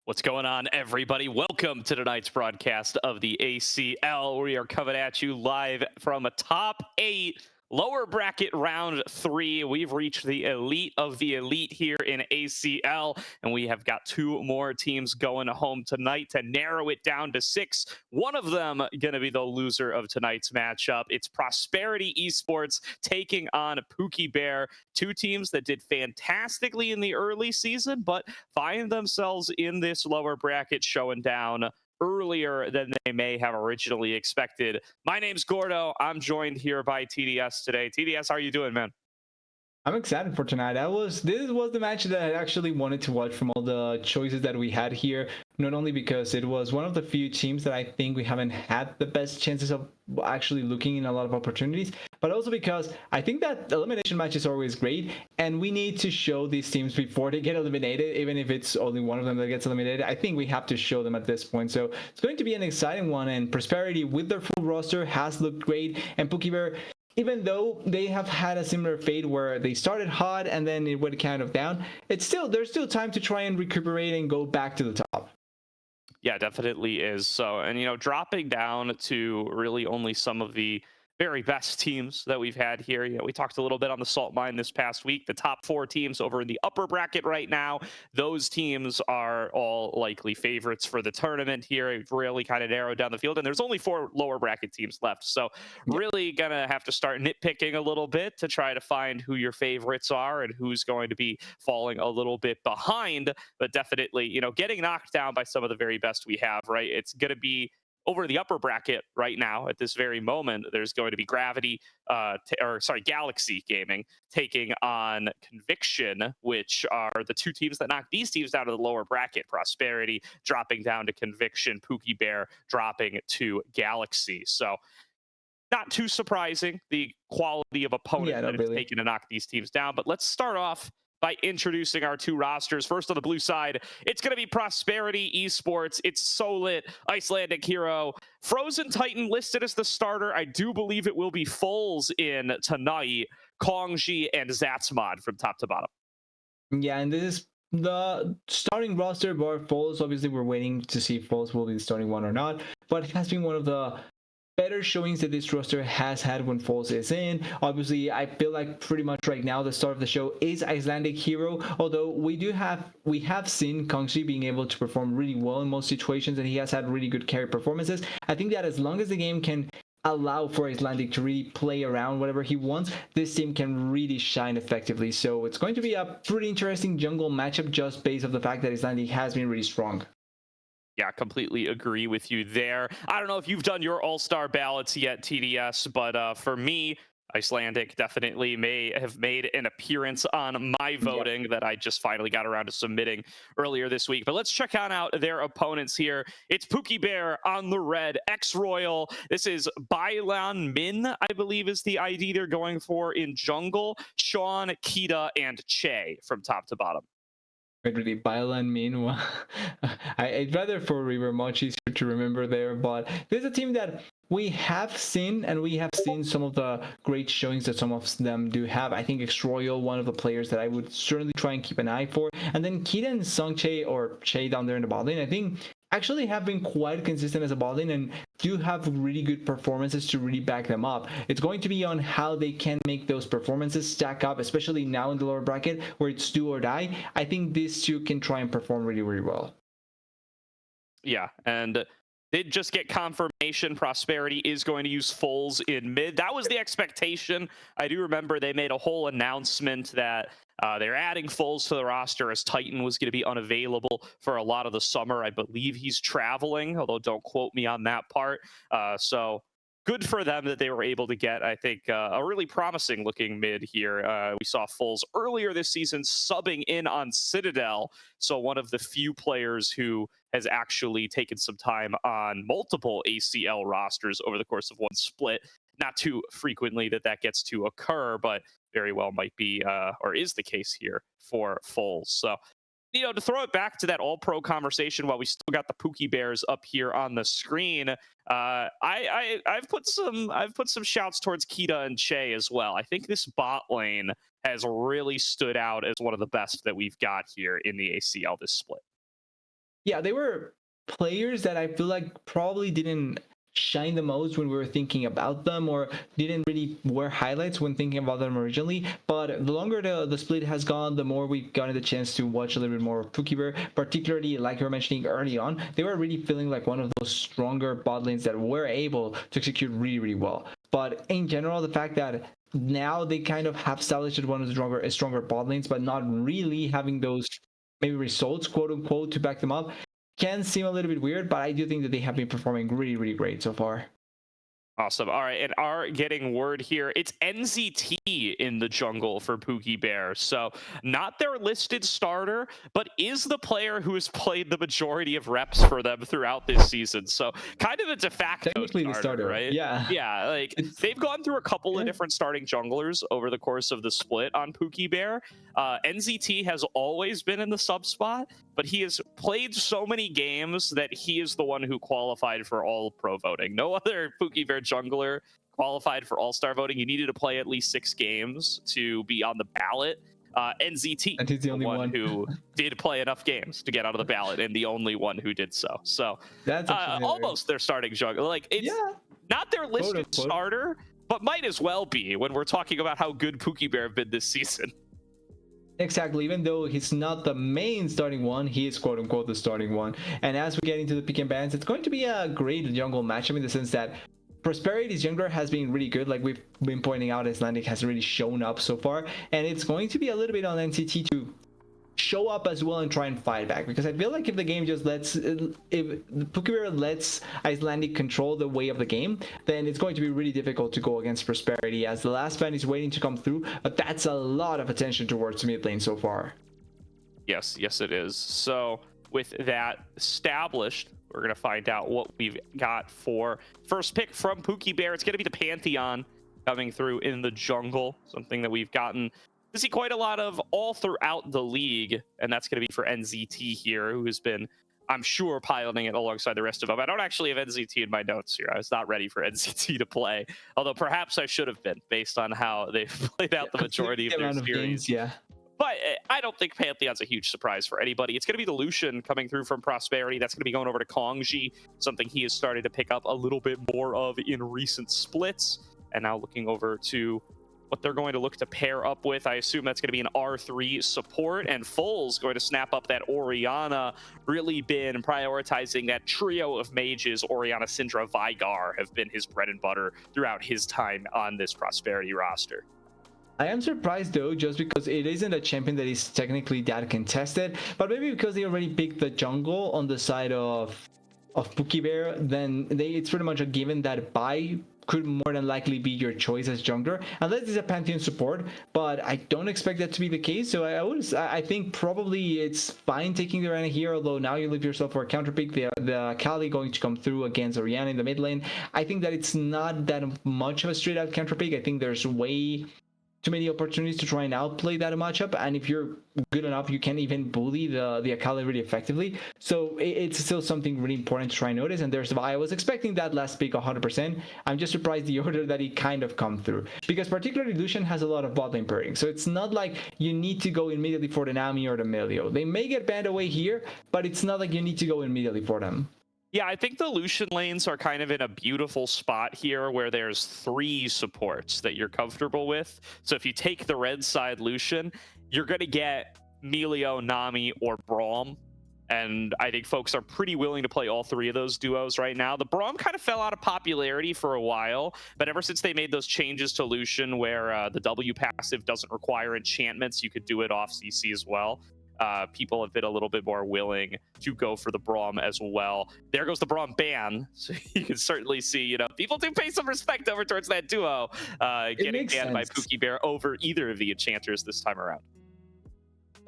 What's going on, everybody? Welcome to tonight's broadcast of the ACL. We are coming at you live from a top 8 lower bracket round 3. We've reached the elite of the elite here in ACL, and we have got 2 more teams going home tonight to narrow it down to 6. One of them going to be the loser of tonight's matchup. It's Prosperity Esports taking on Pookie Bear, 2 teams that did fantastically in the early season, but find themselves in this lower bracket showing down earlier than they may have originally expected. My name's Gordo. I'm joined here by TDS today. TDS, how are you doing, man? I'm excited for tonight. This was the match that I actually wanted to watch from all the choices that we had here. Not only because it was one of the few teams that I think we haven't had the best chances of actually looking in a lot of opportunities, but also because I think that elimination match is always great, and we need to show these teams before they get eliminated, even if it's only one of them that gets eliminated. I think we have to show them at this point. So it's going to be an exciting one, and Prosperity with their full roster has looked great, and Pookie Bear, even though they have had a similar fate where they started hot and then it went kind of down, there's still time to try and recuperate and go back to the top. Yeah, definitely is. So, and dropping down to really only some of the very best teams that we've had here. We talked a little bit on the salt mine this past week. The top 4 teams over in the upper bracket right now, those teams are all likely favorites for the tournament here. We've really kind of narrowed down the field, and there's only 4 lower bracket teams left. So really gonna have to start nitpicking a little bit to try to find who your favorites are and who's going to be falling a little bit behind. But definitely, getting knocked down by some of the very best we have, right? It's going to be over the upper bracket right now at this very moment. There's going to be Galaxy Gaming taking on Conviction, which are the 2 teams that knock these teams down to the lower bracket. Prosperity dropping down to Conviction, Pookie Bear dropping to Galaxy. So not too surprising, the quality of opponent that it's taken to knock these teams down. But let's start off by introducing our 2 rosters. First on the blue side, it's going to be Prosperity Esports. It's Solid, Icelandic Hero, Frozen Titan listed as the starter. I do believe it will be Foles in tonight, Kongji, and Zatsmod from top to bottom. Yeah, and this is the starting roster bar Foles. Obviously, we're waiting to see if Foles will be the starting one or not, but it has been one of the better showings that this roster has had when Foles is in. Obviously, I feel like pretty much right now the star of the show is Icelandic Hero, although we have seen Kongji being able to perform really well in most situations, and he has had really good carry performances. I think that as long as the game can allow for Icelandic to really play around whatever he wants, this team can really shine effectively. So it's going to be a pretty interesting jungle matchup just based on the fact that Icelandic has been really strong. Yeah, completely agree with you there. I don't know if you've done your all-star ballots yet, TDS, but for me, Icelandic definitely may have made an appearance on my voting that I just finally got around to submitting earlier this week. But let's check out their opponents here. It's Pookie Bear on the red, X-Royal. This is Bailan Min, I believe is the ID they're going for in jungle. Sean, Kita, and Che from top to bottom. Really, Bailan Min. I'd rather for River, much easier to remember there, but there's a team that we have seen, and we have seen some of the great showings that some of them do have. I think X-Royal, one of the players that I would certainly try and keep an eye for. And then Kita and Sungche, or Che down there in the bot lane, I think actually have been quite consistent as a bot lane and do have really good performances to really back them up. It's going to be on how they can make those performances stack up, especially now in the lower bracket where it's do or die. I think these 2 can try and perform really, really well. Yeah, and did just get confirmation Prosperity is going to use Foles in mid. That was the expectation. I do remember they made a whole announcement that they're adding Foles to the roster as Titan was going to be unavailable for a lot of the summer. I believe he's traveling, although don't quote me on that part. So good for them that they were able to get, I think, a really promising looking mid here. We saw Foles earlier this season subbing in on Citadel. So one of the few players who has actually taken some time on multiple ACL rosters over the course of one split. Not too frequently that gets to occur, but very well might be or is the case here for Foles. So, to throw it back to that all-pro conversation while we still got the Pookie Bears up here on the screen, I've put some shouts towards Kita and Che as well. I think this bot lane has really stood out as one of the best that we've got here in the ACL this split. Yeah, they were players that I feel like probably didn't shine the most when we were thinking about them, or didn't really wear highlights when thinking about them originally. But the longer the split has gone, the more we've gotten the chance to watch a little bit more of Pookie Bear, particularly like you were mentioning early on. They were really feeling like one of those stronger bot lanes that were able to execute really, really well. But in general, the fact that now they kind of have established one of the stronger bot lanes, but not really having those maybe results, quote unquote, to back them up, can seem a little bit weird, but I do think that they have been performing really, really great so far. Awesome. All right, and are getting word here. It's NZT in the jungle for Pookie Bear. So not their listed starter, but is the player who has played the majority of reps for them throughout this season. So kind of a de facto starter, right? Yeah, like they've gone through a couple of different starting junglers over the course of the split on Pookie Bear. NZT has always been in the sub spot, but he has played so many games that he is the one who qualified for all pro voting. No other Pookie Bear jungler qualified for All-Star voting, you needed to play at least 6 games to be on the ballot. NZT, And he's the only one who did play enough games to get out of the ballot, and the only one who did so. So That's actually almost their starting jungler. Like, it's not their listed starter, but might as well be when we're talking about how good Pookie Bear have been this season. Exactly. Even though he's not the main starting one, he is quote unquote the starting one. And as we get into the pick and bans, it's going to be a great jungle matchup in the sense that Prosperity's jungler has been really good. Like we've been pointing out, Icelandic has really shown up so far, and it's going to be a little bit on NCT to show up as well and try and fight back, because I feel like if the game just lets, if Pookie lets Icelandic control the way of the game, then it's going to be really difficult to go against Prosperity, as the last ban is waiting to come through, but that's a lot of attention towards mid lane so far. Yes, it is. So with that established, we're going to find out what we've got for first pick from Pookie Bear. It's going to be the Pantheon coming through in the jungle, something that we've gotten to see quite a lot of all throughout the league, and that's going to be for NZT here, who has been, I'm sure, piloting it alongside the rest of them. I don't actually have NZT in my notes here. I was not ready for NZT to play, although perhaps I should have been, based on how they've played out the majority of their series. Yeah. But I don't think Pantheon's a huge surprise for anybody. It's going to be the Lucian coming through from Prosperity. That's going to be going over to Kongji, something he has started to pick up a little bit more of in recent splits. And now looking over to what they're going to look to pair up with. I assume that's going to be an R3 support, and Full's going to snap up that Orianna. Really been prioritizing that trio of mages. Orianna, Syndra, Vigar have been his bread and butter throughout his time on this Prosperity roster. I am surprised though, just because it isn't a champion that is technically that contested, but maybe because they already picked the jungle on the side of Pookie Bear, then it's pretty much a given that Bai could more than likely be your choice as jungler, unless it's a Pantheon support, but I don't expect that to be the case. So I think probably it's fine taking the Orianna here, although now you leave yourself for a counter pick, the Kali going to come through against Orianna in the mid lane. I think that it's not that much of a straight out counter pick. I think there's way too many opportunities to try and outplay that matchup, and if you're good enough, you can even bully the Akali really effectively. So it's still something really important to try and notice. And there's why I was expecting that last pick 100%. I'm just surprised the order that he kind of come through, because particularly Lucian has a lot of bot lane pairing, so it's not like you need to go immediately for the Nami or the Melio. They may get banned away here, but it's not like you need to go immediately for them. Yeah, I think the Lucian lanes are kind of in a beautiful spot here where there's 3 supports that you're comfortable with. So if you take the red side Lucian, you're going to get Melio, Nami, or Braum. And I think folks are pretty willing to play all 3 of those duos right now. The Braum kind of fell out of popularity for a while, but ever since they made those changes to Lucian where the W passive doesn't require enchantments, you could do it off CC as well. People have been a little bit more willing to go for the Braum as well. There goes the Braum ban. So you can certainly see, people do pay some respect over towards that duo. Getting banned by Pookie Bear over either of the enchanters this time around.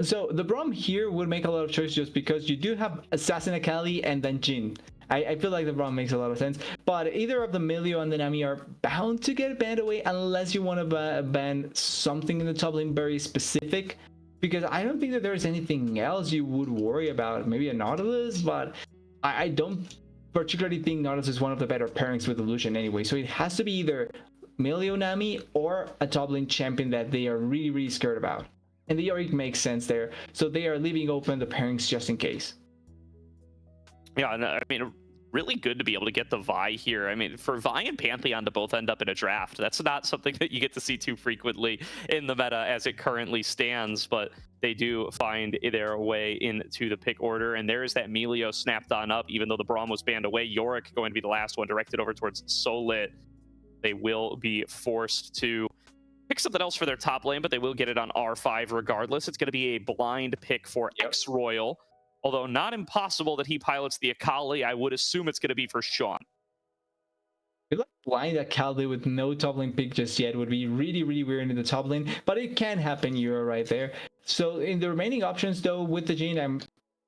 So the Braum here would make a lot of choice just because you do have Assassin Akali and then Jhin. I feel like the Braum makes a lot of sense, but either of the Melio and the Nami are bound to get banned away unless you want to ban something in the top lane very specific. Because I don't think that there's anything else you would worry about. Maybe a Nautilus, but I don't particularly think Nautilus is one of the better pairings with Lucian anyway. So it has to be either Melio Nami or a top lane champion that they are really, really scared about. And the Yorick makes sense there. So they are leaving open the pairings just in case. Yeah, and I mean, really good to be able to get the Vi here. I mean, for Vi and Pantheon to both end up in a draft, that's not something that you get to see too frequently in the meta as it currently stands, but they do find their way into the pick order. And there's that Melio snapped on up, even though the Braum was banned away. Yorick going to be the last one directed over towards Solit. They will be forced to pick something else for their top lane, but they will get it on R5 regardless. It's going to be a blind pick for X-Royal. Although not impossible that he pilots the Akali, I would assume it's going to be for Sean. I feel like blind Akali with no top lane pick just yet would be really, really weird in the top lane, but it can happen. You're right there. So in the remaining options, though, with the Jhin, I'm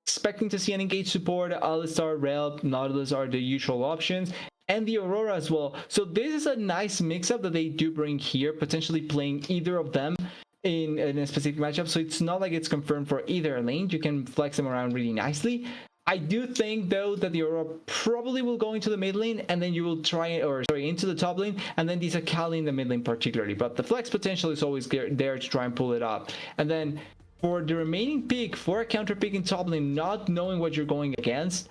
expecting to see an engage support. Alistar, Relp, Nautilus are the usual options, and the Aurora as well. So this is a nice mix-up that they do bring here, potentially playing either of them in a specific matchup. So it's not like it's confirmed for either lane. You can flex them around really nicely. I do think though that the Aurora probably will go into the mid lane, and then you will try, or sorry, into the top lane, and then these Akali in the mid lane particularly. But the flex potential is always there to try and pull it up. And then for the remaining pick, for a counter pick in top lane, not knowing what you're going against,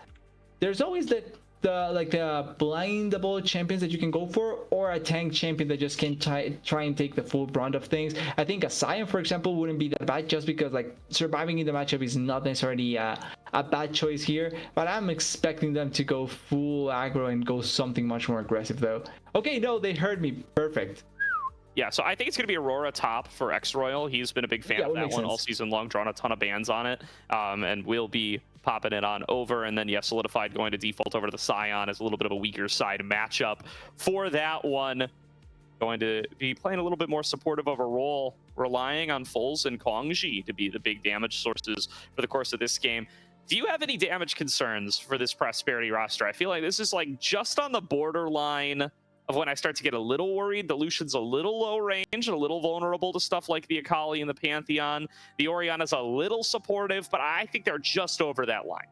there's always the blindable champions that you can go for, or a tank champion that just can try and take the full brunt of things. I think a Sion, for example, wouldn't be that bad, just because like surviving in the matchup is not necessarily a bad choice here. But I'm expecting them to go full aggro and go something much more aggressive though. Okay, no, they heard me. Perfect. Yeah, so I think it's going to be Aurora top for X Royal. He's been a big fan of that one all season long, drawn a ton of bans on it, and we'll be popping it on over. And then, yeah, Solidified going to default over to the Scion as a little bit of a weaker side matchup for that one. Going to be playing a little bit more supportive of a role, relying on Foles and Kongji to be the big damage sources for the course of this game. Do you have any damage concerns for this Prosperity roster? I feel like this is like just on the borderline of when I start to get a little worried. The Lucian's a little low range and a little vulnerable to stuff like the Akali and the Pantheon. The Orianna's a little supportive, but I think they're just over that line.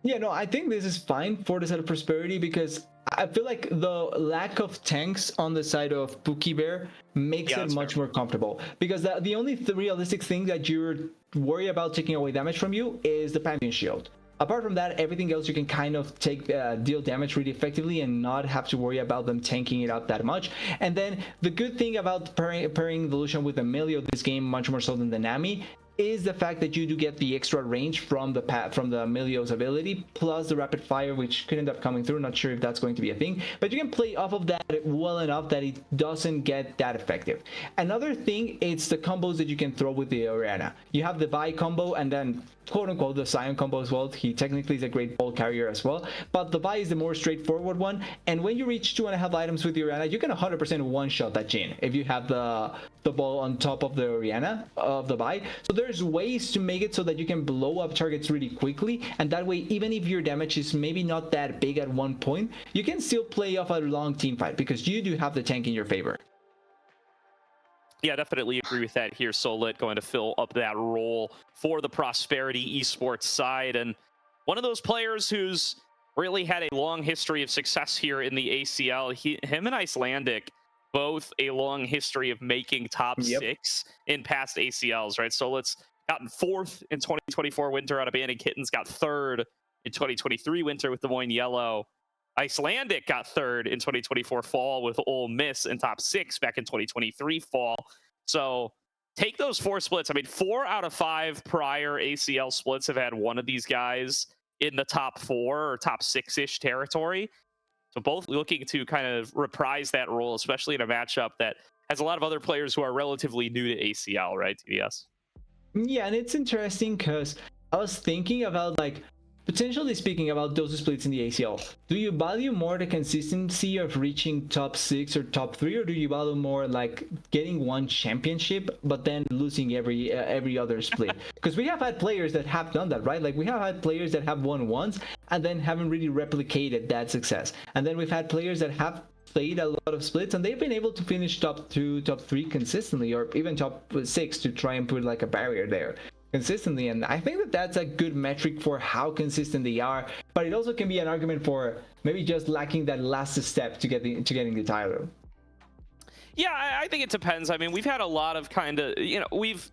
Yeah, no, I think this is fine for the side of Prosperity, because I feel like the lack of tanks on the side of Pookie Bear makes it much more comfortable. Because the only realistic thing that you're worried about taking away damage from you is the Pantheon Shield. Apart from that, everything else you can kind of deal damage really effectively and not have to worry about them tanking it out that much. And then the good thing about pairing the Lucian with Emilio this game, much more so than the Nami, is the fact that you do get the extra range from the Emilio's ability, plus the rapid fire, which could end up coming through. Not sure if that's going to be a thing, but you can play off of that well enough that it doesn't get that effective. Another thing, it's the combos that you can throw with the Orianna. You have the Vi combo, and then quote unquote the Sion combo as well. He technically is a great ball carrier as well, but the Vi is the more straightforward one. And when you reach 2.5 items with the Orianna, you can 100% one shot that Jhin if you have the ball on top of the Orianna of the Vi. So there's ways to make it so that you can blow up targets really quickly, and that way, even if your damage is maybe not that big at one point, you can still play off a long team fight because you do have the tank in your favor. Yeah, definitely agree with that here. Solit going to fill up that role for the Prosperity Esports side. And one of those players who's really had a long history of success here in the ACL, him and Icelandic, both a long history of making top six in past ACLs, right? Solit's gotten 4th in 2024 winter out of Banding Kittens, got 3rd in 2023 winter with Des Moines Yellow. Icelandic got 3rd in 2024 fall with Ole Miss, and top 6 back in 2023 fall. So take those 4 splits. I mean, 4 out of 5 prior ACL splits have had one of these guys in the top 4 or top 6-ish territory. So both looking to kind of reprise that role, especially in a matchup that has a lot of other players who are relatively new to ACL, right, TDS? Yeah, and it's interesting because I was thinking about, like, potentially speaking about those splits in the ACL. Do you value more the consistency of reaching top 6 or top 3, or do you value more like getting one championship but then losing every other split? Because we have had players that have done that, right? Like, we have had players that have won once and then haven't really replicated that success. And then we've had players that have played a lot of splits and they've been able to finish top 2, top 3 consistently, or even top 6 to try and put like a barrier there consistently. And I think that that's a good metric for how consistent they are, but it also can be an argument for maybe just lacking that last step to getting the title. Yeah, I think it depends. I mean, we've had a lot of kind of,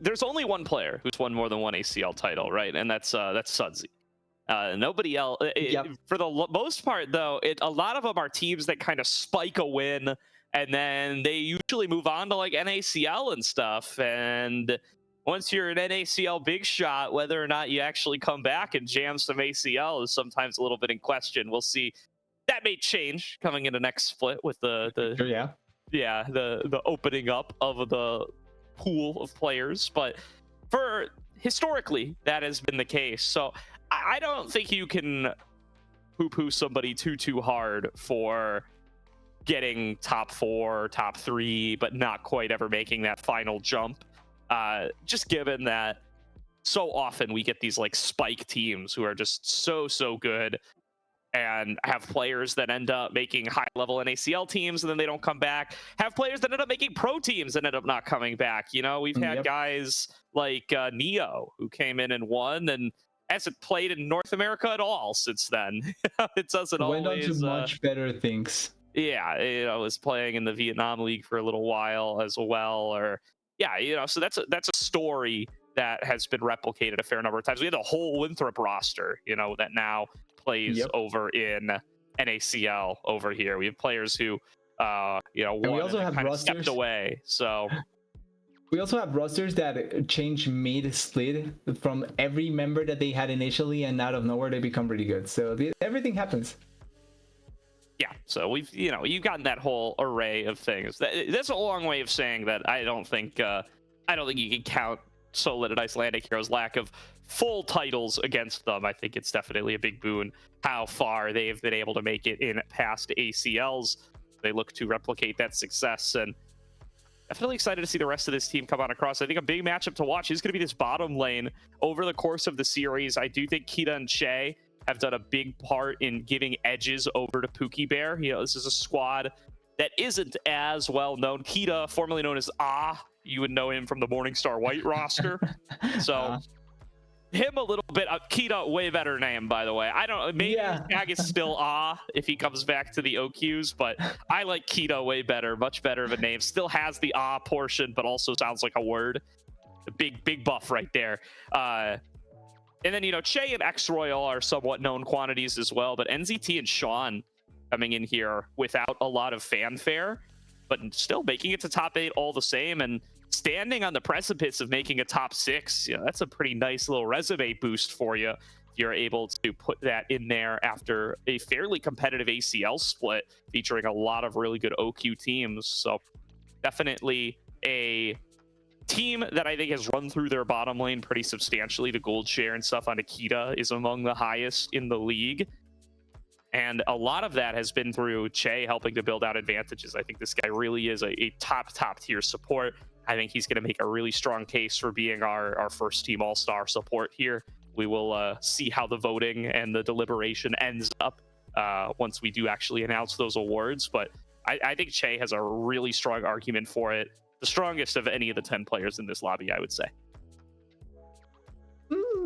there's only one player who's won more than one ACL title, right? And that's Sudsy. Nobody else. For the most part, though, a lot of them are teams that kind of spike a win, and then they usually move on to like NACL and stuff. And once you're an NACL big shot, whether or not you actually come back and jam some ACL is sometimes a little bit in question. We'll see. That may change coming into next split with the opening up of the pool of players. But for historically, that has been the case. So I don't think you can poo-poo somebody too hard for getting top 4, top 3, but not quite ever making that final jump. Just given that so often we get these like spike teams who are just so good and have players that end up making high-level NACL teams and then they don't come back. Have players that end up making pro teams and end up not coming back. You know, we've had guys like Neo who came in and won and hasn't played in North America at all since then. It doesn't Went on to always. much better things. Yeah, was playing in the Vietnam League for a little while as well, or yeah, so that's a story that has been replicated a fair number of times. We had the whole Winthrop roster, that now plays Yep. over in NACL over here. We have players who, And we won also and have kind of stepped rosters. away. So We also have rosters that change mid-split from every member that they had initially, and out of nowhere they become really good. So everything happens. yeah, so you've gotten that whole array of things. That's a long way of saying that I don't think you can count Solid and Icelandic Heroes' lack of full titles against them. I think it's definitely a big boon how far they've been able to make it in past ACLs. They look to replicate that success, and definitely excited to see the rest of this team come on across. I think a big matchup to watch is going to be this bottom lane over the course of the series. I do think Kita and Che have done a big part in giving edges over to Pookie Bear. This is a squad that isn't as well known. Kita, formerly known as you would know him from the Morningstar White roster. So him a little bit. Kita, way better name, by the way. I don't. Maybe his tag is still if he comes back to the OQs, but I like Kita way better. Much better of a name. Still has the portion, but also sounds like a word. A big buff right there. And then, Che and X Royal are somewhat known quantities as well, but NZT and Sean coming in here without a lot of fanfare, but still making it to top 8 all the same, and standing on the precipice of making a top 6. That's a pretty nice little resume boost for you if you're able to put that in there after a fairly competitive ACL split featuring a lot of really good OQ teams. So definitely a team that I think has run through their bottom lane pretty substantially. The gold share and stuff on Akita is among the highest in the league. And a lot of that has been through Che helping to build out advantages. I think this guy really is a top tier support. I think he's going to make a really strong case for being our first team all-star support here. We will see how the voting and the deliberation ends up once we do actually announce those awards. But I think Che has a really strong argument for it. The strongest of any of the 10 players in this lobby, I would say.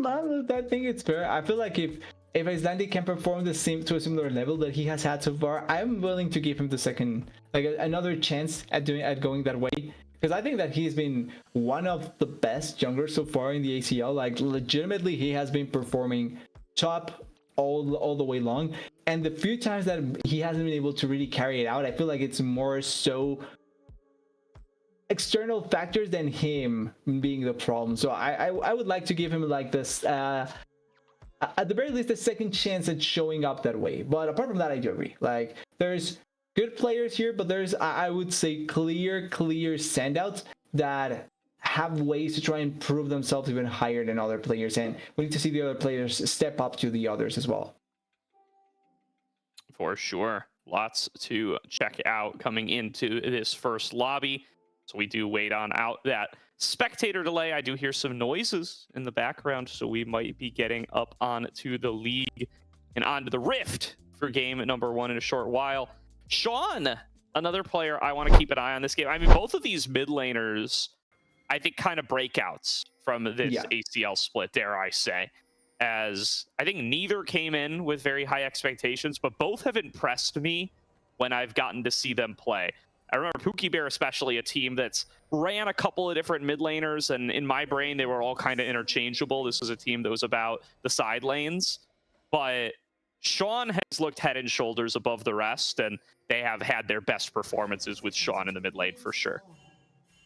I think it's fair. I feel like if Icelandic can perform the same to a similar level that he has had so far, I'm willing to give him the second, another chance at going that way. Because I think that he's been one of the best junglers so far in the ACL. Legitimately, he has been performing top all the way long. And the few times that he hasn't been able to really carry it out, I feel like it's more so external factors than him being the problem. So I would like to give him this at the very least a second chance at showing up that way. But apart from that, I do agree. There's good players here, but there's, I would say, clear standouts that have ways to try and prove themselves even higher than other players, and we need to see the other players step up to the others as well. For sure. Lots to check out coming into this first lobby. So we do wait on out that spectator delay. I do hear some noises in the background, so we might be getting up onto the league and onto the Rift for game number 1 in a short while. Sean, another player I want to keep an eye on this game. I mean, both of these mid laners, I think, kind of breakouts from this ACL split, dare I say, as I think neither came in with very high expectations, but both have impressed me when I've gotten to see them play. I remember Pookie Bear, especially, a team that's ran a couple of different mid laners, and in my brain, they were all kind of interchangeable. This was a team that was about the side lanes, but Sean has looked head and shoulders above the rest, and they have had their best performances with Sean in the mid lane for sure.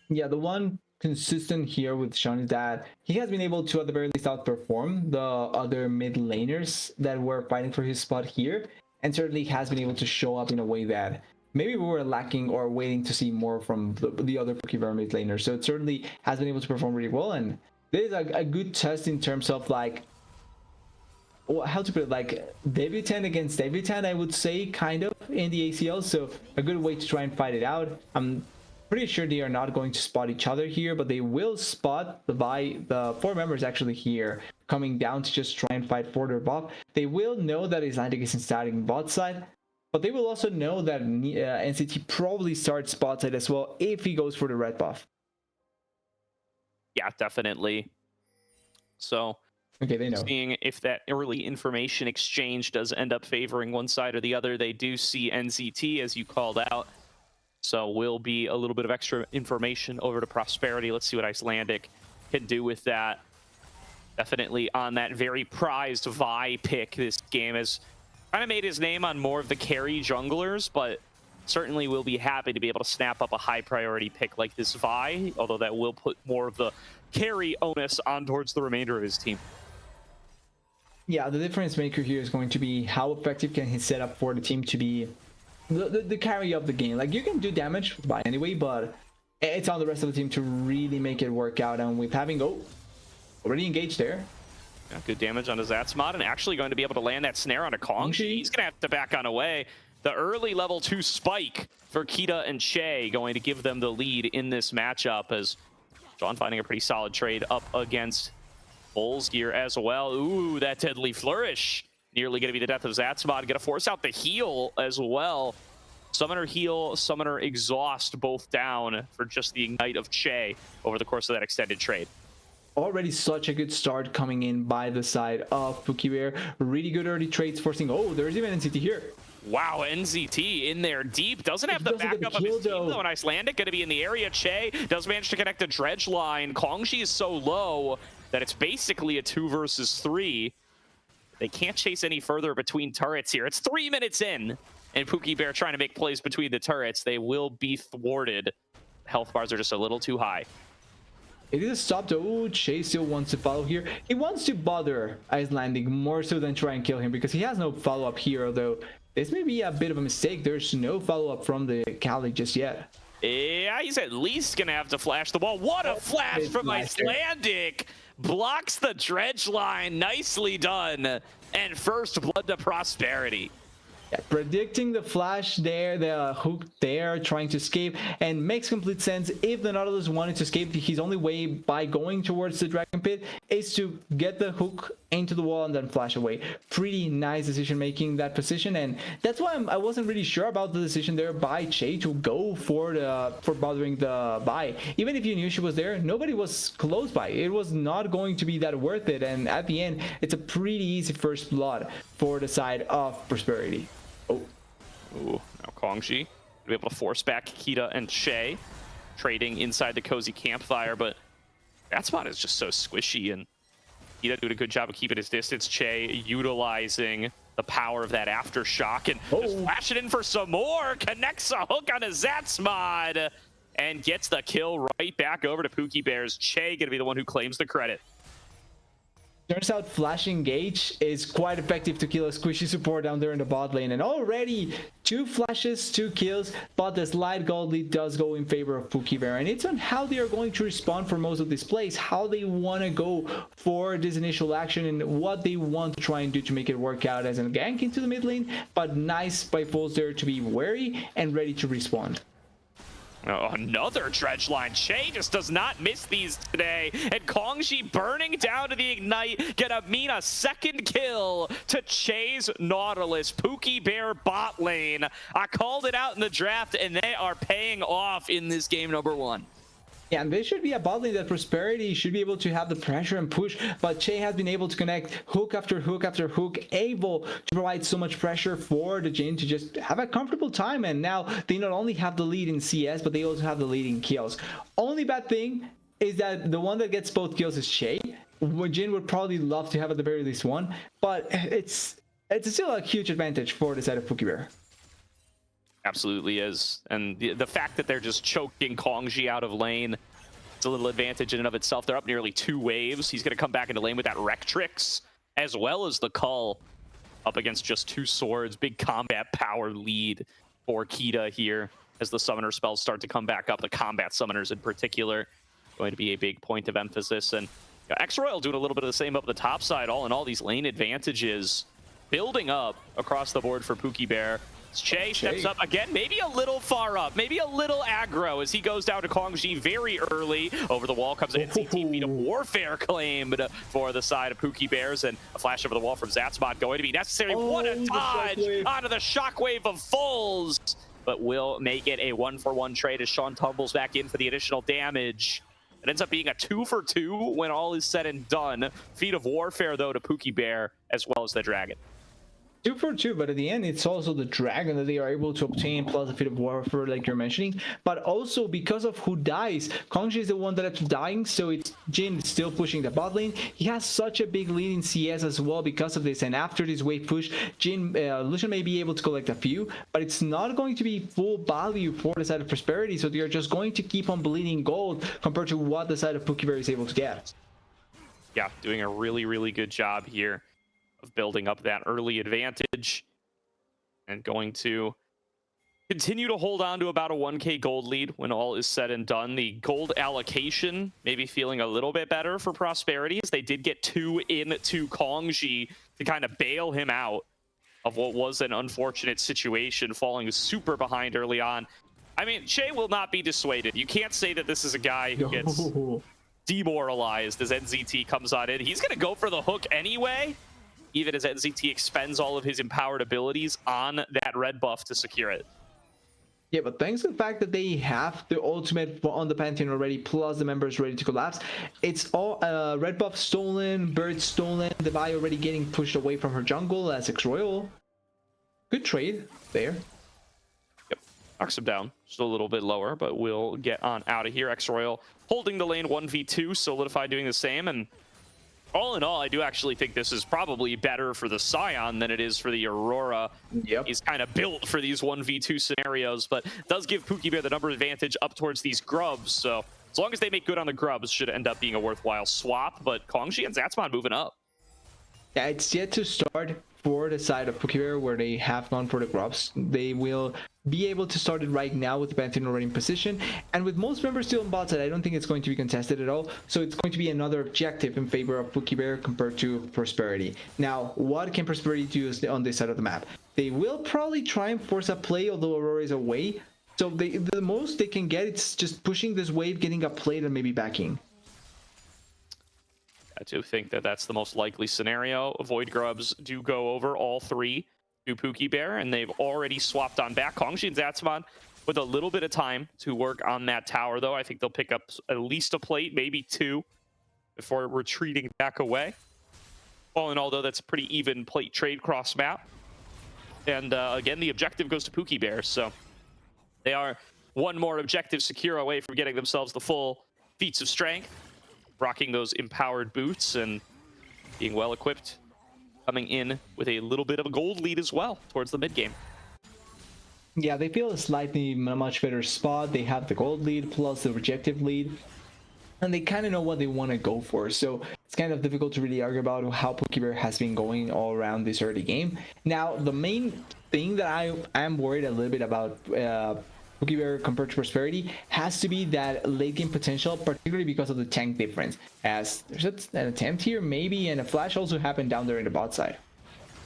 Yeah, the one consistent here with Sean is that he has been able to, at the very least, outperform the other mid laners that were fighting for his spot here, and certainly has been able to show up in a way that maybe we were lacking or waiting to see more from the other Pookie Bear mid laners. So it certainly has been able to perform really well, and this is a good test in terms of how to put it, debutant against debutant, I would say, kind of, in the ACL. So a good way to try and fight it out. I'm pretty sure they are not going to spot each other here, but they will spot the 4 members actually here coming down to just try and fight for their buff. They will know that Icelandic is starting bot side, but they will also know that NCT probably starts bot side as well if he goes for the red buff. Yeah, definitely. So Okay, they know. Seeing if that early information exchange does end up favoring one side or the other. They do see NZT, as you called out. So will be a little bit of extra information over to Prosperity. Let's see what Icelandic can do with that. Definitely on that very prized Vi pick. This game has kind of made his name on more of the carry junglers, but certainly will be happy to be able to snap up a high priority pick like this Vi, although that will put more of the carry onus on towards the remainder of his team. Yeah, the difference maker here is going to be how effective can he set up for the team to be the carry of the game. Like, you can do damage by anyway, but it's on the rest of the team to really make it work out. And with having already engaged there. Yeah, good damage on his Zatsmod, and actually going to be able to land that snare on a Kongji. He's going to have to back on away. The early level 2 spike for Kita and Che going to give them the lead in this matchup, as John finding a pretty solid trade up against Bull's gear as well. Ooh, that deadly flourish. Nearly going to be the death of Zatsmod. Going to force out the heal as well. Summoner heal, Summoner exhaust, both down for just the ignite of Che over the course of that extended trade. Already such a good start coming in by the side of Pookie Bear. Really good early trades forcing. Oh, there's even NCT here. Wow, NZT in there deep. Doesn't have the backup of his team, though, and Icelandic going to be in the area. Che does manage to connect a dredge line. Kongji is so low that it's basically a 2 versus 3. They can't chase any further between turrets here. It's 3 minutes in, and Pookie Bear trying to make plays between the turrets. They will be thwarted. Health bars are just a little too high. It is stopped. Oh, Che still wants to follow here. He wants to bother Icelandic more so than try and kill him, because he has no follow-up here, although this may be a bit of a mistake. There's no follow-up from the Cali just yet. Yeah, he's at least going to have to flash the ball. What a flash from Icelandic! Blocks the dredge line. Nicely done. And first blood to Prosperity. Yeah, predicting the flash there, the hook there, trying to escape, and makes complete sense. If the Nautilus wanted to escape, his only way by going towards the Dragon Pit is to get the hook into the wall and then flash away. Pretty nice decision making that position, and that's why I wasn't really sure about the decision there by Che to go for bothering the buy. Even if you knew she was there, nobody was close by. It was not going to be that worth it, and at the end, it's a pretty easy first blood for the side of Prosperity. Oh. Ooh, now Kongji to be able to force back Kita and Che, trading inside the cozy campfire, but that spot is just so squishy, and Kita doing a good job of keeping his distance. Che utilizing the power of that aftershock and just flash it in for some more. Connects a hook on a Zatsmod and gets the kill right back over to Pookie Bears. Che gonna be the one who claims the credit. Turns out Flash Engage is quite effective to kill a squishy support down there in the bot lane, and already 2 flashes, 2 kills, but the slight gold lead does go in favor of Pookie Bear, and it's on how they are going to respond for most of these plays, how they want to go for this initial action, and what they want to try and do to make it work out as a gank into the mid lane. But nice by Foles there to be wary and ready to respond. Oh, another dredge line. Che just does not miss these today. And Kongji burning down to the ignite. Gonna mean a second kill to Che's Nautilus. Pookie Bear bot lane. I called it out in the draft, and they are paying off in this game number 1. Yeah, and this should be a bot lane that Prosperity should be able to have the pressure and push, but Che has been able to connect hook after hook after hook, able to provide so much pressure for the Jhin to just have a comfortable time, and now they not only have the lead in CS, but they also have the lead in kills. Only bad thing is that the one that gets both kills is Che. Jhin would probably love to have at the very least one, but it's still a huge advantage for the side of Pookie Bear. Absolutely is. And the fact that they're just choking Kongji out of lane, it's a little advantage in and of itself. They're up nearly 2 waves. He's going to come back into lane with that Rectrix, as well as the Cull up against just 2 swords. Big combat power lead for Kita here as the summoner spells start to come back up. The combat summoners in particular going to be a big point of emphasis. And X-Royal doing a little bit of the same up the top side. All in all, these lane advantages building up across the board for Pookie Bear. Che steps up again, maybe a little far up, maybe a little aggro as he goes down to Kongji very early. Over the wall comes an NCT feat of warfare claimed for the side of Pookie Bears, and a flash over the wall from Zatsmod going to be necessary. What a dodge onto the shockwave of Foles, but will make it a 1-for-1 trade as Sean tumbles back in for the additional damage. It ends up being a 2-for-2 when all is said and done. Feat of Warfare, though, to Pookie Bear, as well as the Dragon. 2-for-2, but at the end it's also the dragon that they are able to obtain plus a Feat of Warfare like you're mentioning, but also because of who dies, Kongji is the one that ends up dying, so it's Jin still pushing the bot lane. He has such a big lead in CS as well because of this, and after this wave push, Jin Lucian may be able to collect a few, but it's not going to be full value for the side of Prosperity, so they are just going to keep on bleeding gold compared to what the side of Pookie Bear is able to get. Yeah, doing a really good job here of building up that early advantage and going to continue to hold on to about a 1k gold lead when all is said and done. The gold allocation maybe feeling a little bit better for Prosperity as they did get 2 into Kongji to kind of bail him out of what was an unfortunate situation, falling super behind early on. I mean, Shay will not be dissuaded. You can't say that this is a guy who gets demoralized as NZT comes on in. He's going to go for the hook anyway, even as NZT expends all of his empowered abilities on that red buff to secure it. Yeah, but thanks to the fact that they have the ultimate on the Pantheon already, plus the members ready to collapse, it's all red buff stolen, bird stolen, the Vi already getting pushed away from her jungle as X-Royal. Good trade there. Yep, knocks him down. Just a little bit lower, but we'll get on out of here. X-Royal holding the lane 1v2, Solidify doing the same, and all in all, I do actually think this is probably better for the Scion than it is for the Aurora. Yep. He's kind of built for these 1v2 scenarios, but does give Pookie Bear the number advantage up towards these grubs. So as long as they make good on the grubs, should end up being a worthwhile swap. But Kongji and Zatsmon moving up. Yeah, it's yet to start for the side of Pookie Bear where they have gone for the grubs. They will be able to start it right now with the Pantheon already in position, and with most members still on bot side, I don't think it's going to be contested at all, so it's going to be another objective in favor of Pookie Bear compared to Prosperity. Now, what can Prosperity do on this side of the map? They will probably try and force a play, although Aurora is away, so the most they can get, it's just pushing this wave, getting a plate, and maybe backing. I do think that that's the most likely scenario. Void Grubs do go over all 3 to Pookie Bear, and they've already swapped on back. Kongji and Zatsmon with a little bit of time to work on that tower, though. I think they'll pick up at least a plate, maybe 2, before retreating back away. All in all, though, that's a pretty even plate trade cross map. And again, the objective goes to Pookie Bear, so they are one more objective secure away from getting themselves the full feats of strength, rocking those empowered boots and being well equipped, coming in with a little bit of a gold lead as well towards the mid game. Yeah, they feel a slightly much better spot. They have the gold lead plus the rejective lead, and they kind of know what they want to go for. So it's kind of difficult to really argue about how Pookie Bear has been going all around this early game. Now, the main thing that I am worried a little bit about Pookie Bear compared to Prosperity has to be that late game potential, particularly because of the tank difference. As there's an attempt here, maybe, and a flash also happened down there in the bot side.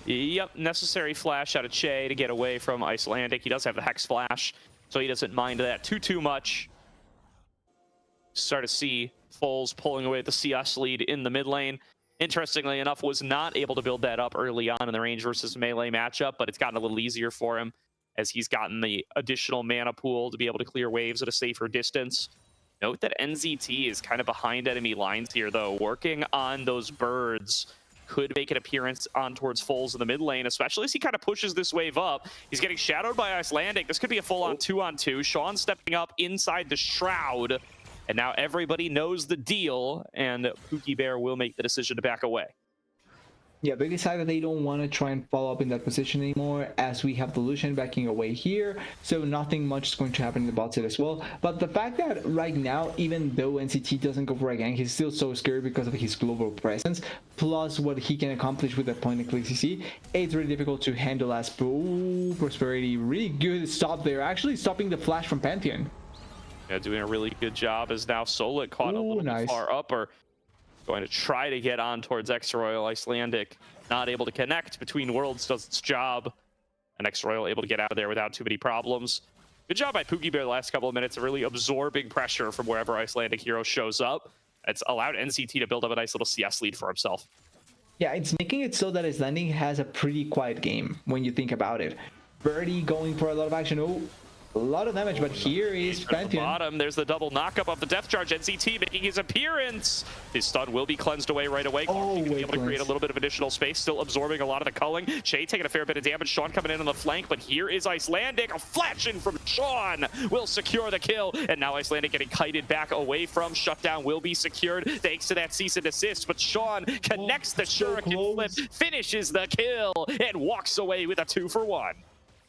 Yep, necessary flash out of Che to get away from Icelandic. He does have the Hex Flash, so he doesn't mind that too much. Start to see Foles pulling away the CS lead in the mid lane. Interestingly enough, was not able to build that up early on in the range versus melee matchup, but it's gotten a little easier for him as he's gotten the additional mana pool to be able to clear waves at a safer distance. Note that NZT is kind of behind enemy lines here, though. Working on those birds could make an appearance on towards Foles in the mid lane, especially as he kind of pushes this wave up. He's getting shadowed by Icelandic. This could be a full-on 2-on-2. Sean stepping up inside the Shroud, and now everybody knows the deal, and Pookie Bear will make the decision to back away. Yeah, they decided they don't want to try and follow up in that position anymore, as we have the Lucian backing away here, so nothing much is going to happen in the bot side as well. But the fact that right now, even though NCT doesn't go for a gank, he's still so scary because of his global presence, plus what he can accomplish with that point and click CC, it's really difficult to handle as Prosperity. Really good stop there, actually stopping the flash from Pantheon. Yeah, doing a really good job as now Solit caught a little bit far up, or going to try to get on towards X-Royal. Icelandic not able to connect between worlds, does its job, and X-Royal able to get out of there without too many problems. Good job by Pookie Bear the last couple of minutes of really absorbing pressure from wherever Icelandic hero shows up. It's allowed NCT to build up a nice little CS lead for himself. Yeah, it's making it so that Icelandic has a pretty quiet game when you think about it. Birdie going for a lot of action. Oh, A lot of damage, but here is Pantheon. Bottom, there's the double knockup of the death charge. NCT making his appearance. His stun will be cleansed away right away. Oh, be able to create a little bit of additional space, still absorbing a lot of the culling. Shay taking a fair bit of damage. Sean coming in on the flank, but here is Icelandic. A flash in from Sean will secure the kill, and now Icelandic getting kited back away from shutdown will be secured thanks to that cease and desist. But Sean connects the shuriken flip, finishes the kill, and walks away with a 2-for-1.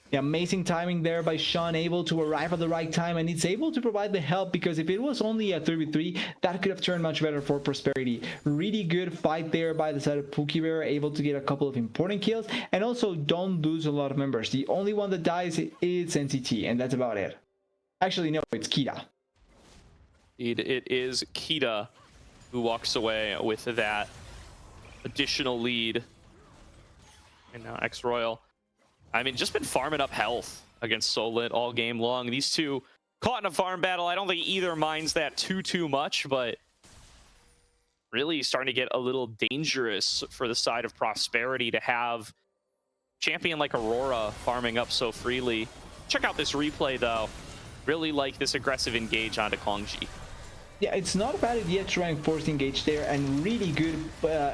The amazing timing there by Sean, able to arrive at the right time, and it's able to provide the help, because if it was only a 3v3, that could have turned much better for Prosperity. Really good fight there by the side of Pookie, able to get a couple of important kills, and also don't lose a lot of members. The only one that dies is NCT, and that's about it. Actually, no, it's Kita. Indeed, it is Kita who walks away with that additional lead. And now X-Royal, I mean, just been farming up health against Solid all game long. These two caught in a farm battle. I don't think either minds that too much, but really starting to get a little dangerous for the side of Prosperity to have champion like Aurora farming up so freely. Check out this replay, though. Really like this aggressive engage onto Kongji. Yeah, it's not a bad idea trying force engage there, and really good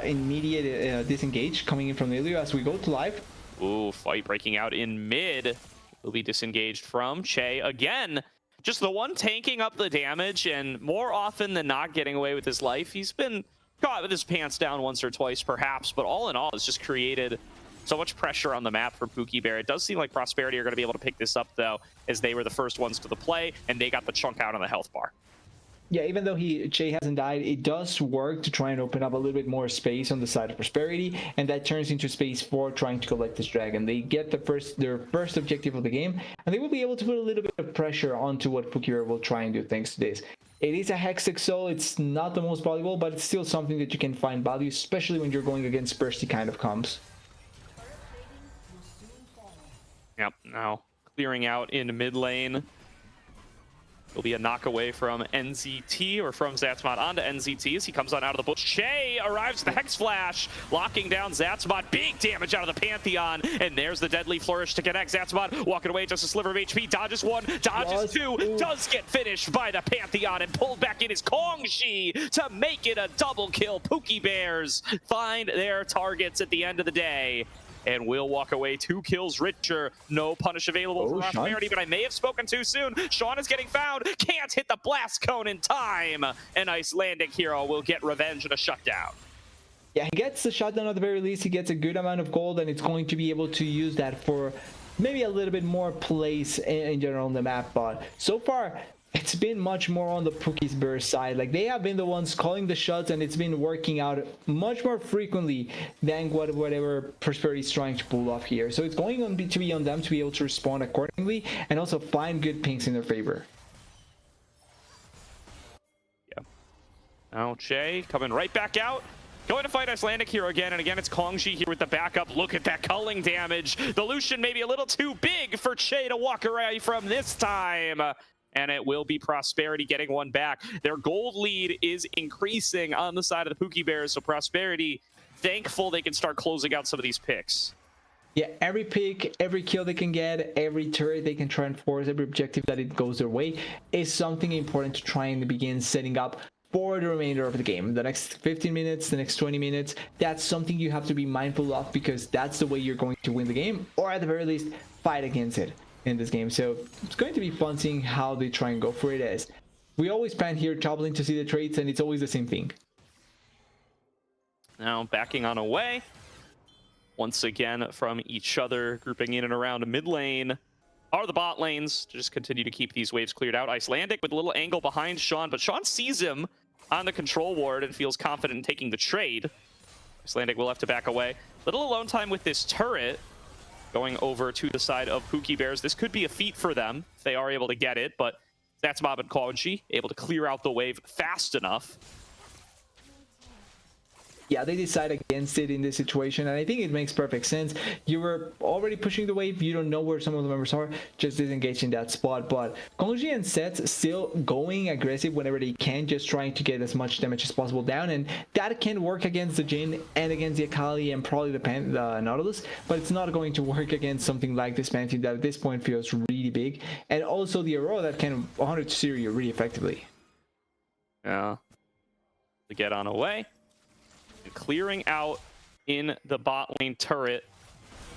immediate disengage coming in from Ilio as we go to live. Ooh, fight breaking out in mid. Will be disengaged from Che again. Just the one tanking up the damage, and more often than not getting away with his life. He's been caught with his pants down once or twice, perhaps, but all in all, it's just created so much pressure on the map for Pookie Bear. It does seem like Prosperity are going to be able to pick this up, though, as they were the first ones to the play, and they got the chunk out on the health bar. Yeah, even though Che hasn't died, it does work to try and open up a little bit more space on the side of Prosperity, and that turns into space for trying to collect this dragon. They get their first objective of the game, and they will be able to put a little bit of pressure onto what Pookie will try and do thanks to this. It is a Hex Exo, it's not the most valuable, but it's still something that you can find value, especially when you're going against bursty kind of comps. Yep, now clearing out in mid lane. Will be a knock away from NZT, or from Zatsmod onto NZT as he comes on out of the bush. Che arrives with the Hex Flash, locking down Zatsmod. Big damage out of the Pantheon, and there's the Deadly Flourish to connect. Zatsmod walking away, just a sliver of HP, dodges one, dodges two, does get finished by the Pantheon, and pulled back in his Kongji to make it a double kill. Pookie Bears find their targets at the end of the day, and will walk away 2 kills richer. No punish available for Prosperity, but I may have spoken too soon. Sean is getting found, can't hit the blast cone in time. An Icelandic hero will get revenge and a shutdown. Yeah, he gets the shutdown at the very least. He gets a good amount of gold, and it's going to be able to use that for maybe a little bit more place in general on the map. But so far, it's been much more on the Pookie's Burst side. Like, they have been the ones calling the shots, and it's been working out much more frequently than whatever Prosperity is trying to pull off here. So it's going to be on them to be able to respond accordingly and also find good pings in their favor. Yeah. Now Che coming right back out. Going to fight Icelandic here again, and again it's Kongji here with the backup. Look at that culling damage. The Lucian maybe a little too big for Che to walk away from this time. And it will be Prosperity getting one back. Their gold lead is increasing on the side of the Pookie Bears, so Prosperity thankful they can start closing out some of these picks. Yeah, every pick, every kill they can get, every turret they can try and force, every objective that it goes their way is something important to try and begin setting up for the remainder of the game. The next 15 minutes, the next 20 minutes, that's something you have to be mindful of, because that's the way you're going to win the game, or at the very least, fight against it in this game. So it's going to be fun seeing how they try and go for it. As we always pan here traveling to see the trades, and it's always the same thing. Now backing on away once again from each other, grouping in and around mid lane are the bot lanes to just continue to keep these waves cleared out. Icelandic with a little angle behind Sean, but Sean sees him on the control ward and feels confident in taking the trade. Icelandic will have to back away. Little alone time with this turret going over to the side of Pookie Bears. This could be a feat for them if they are able to get it, but that's Mob and Kongji able to clear out the wave fast enough. Yeah, they decide against it in this situation, and I think it makes perfect sense. You were already pushing the wave, you don't know where some of the members are, just disengage in that spot. But Kongji and Sets still going aggressive whenever they can, just trying to get as much damage as possible down, and that can work against the Jhin and against the Akali and probably the Nautilus, but it's not going to work against something like this Pantheon that at this point feels really really big, and also the Aurora that can 100 series you really effectively. Yeah. To get on away. And clearing out in the bot lane turret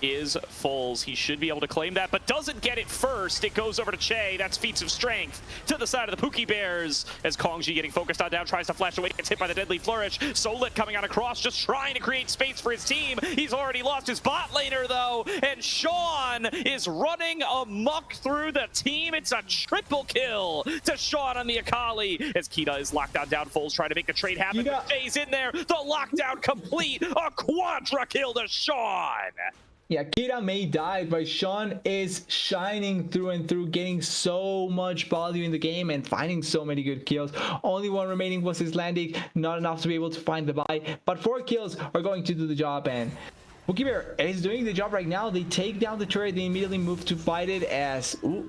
is Foles. He should be able to claim that, but doesn't get it first. It goes over to Che. That's feats of strength to the side of the Pookie Bears as Kongji getting focused on down, tries to flash away, gets hit by the deadly flourish. Solit coming out across, just trying to create space for his team. He's already lost his bot laner though, and Sean is running amok through the team. It's a triple kill to Sean on the Akali as Kita is locked down. Foles trying to make the trade happen. Che's in there. The lockdown complete. A quadra kill to Sean. Yeah, Kira may die, but Sean is shining through and through, getting so much value in the game and finding so many good kills. Only one remaining was his landing, not enough to be able to find the buy, but 4 kills are going to do the job, and Pookie Bear is doing the job right now. They take down the turret, they immediately move to fight it as... Ooh,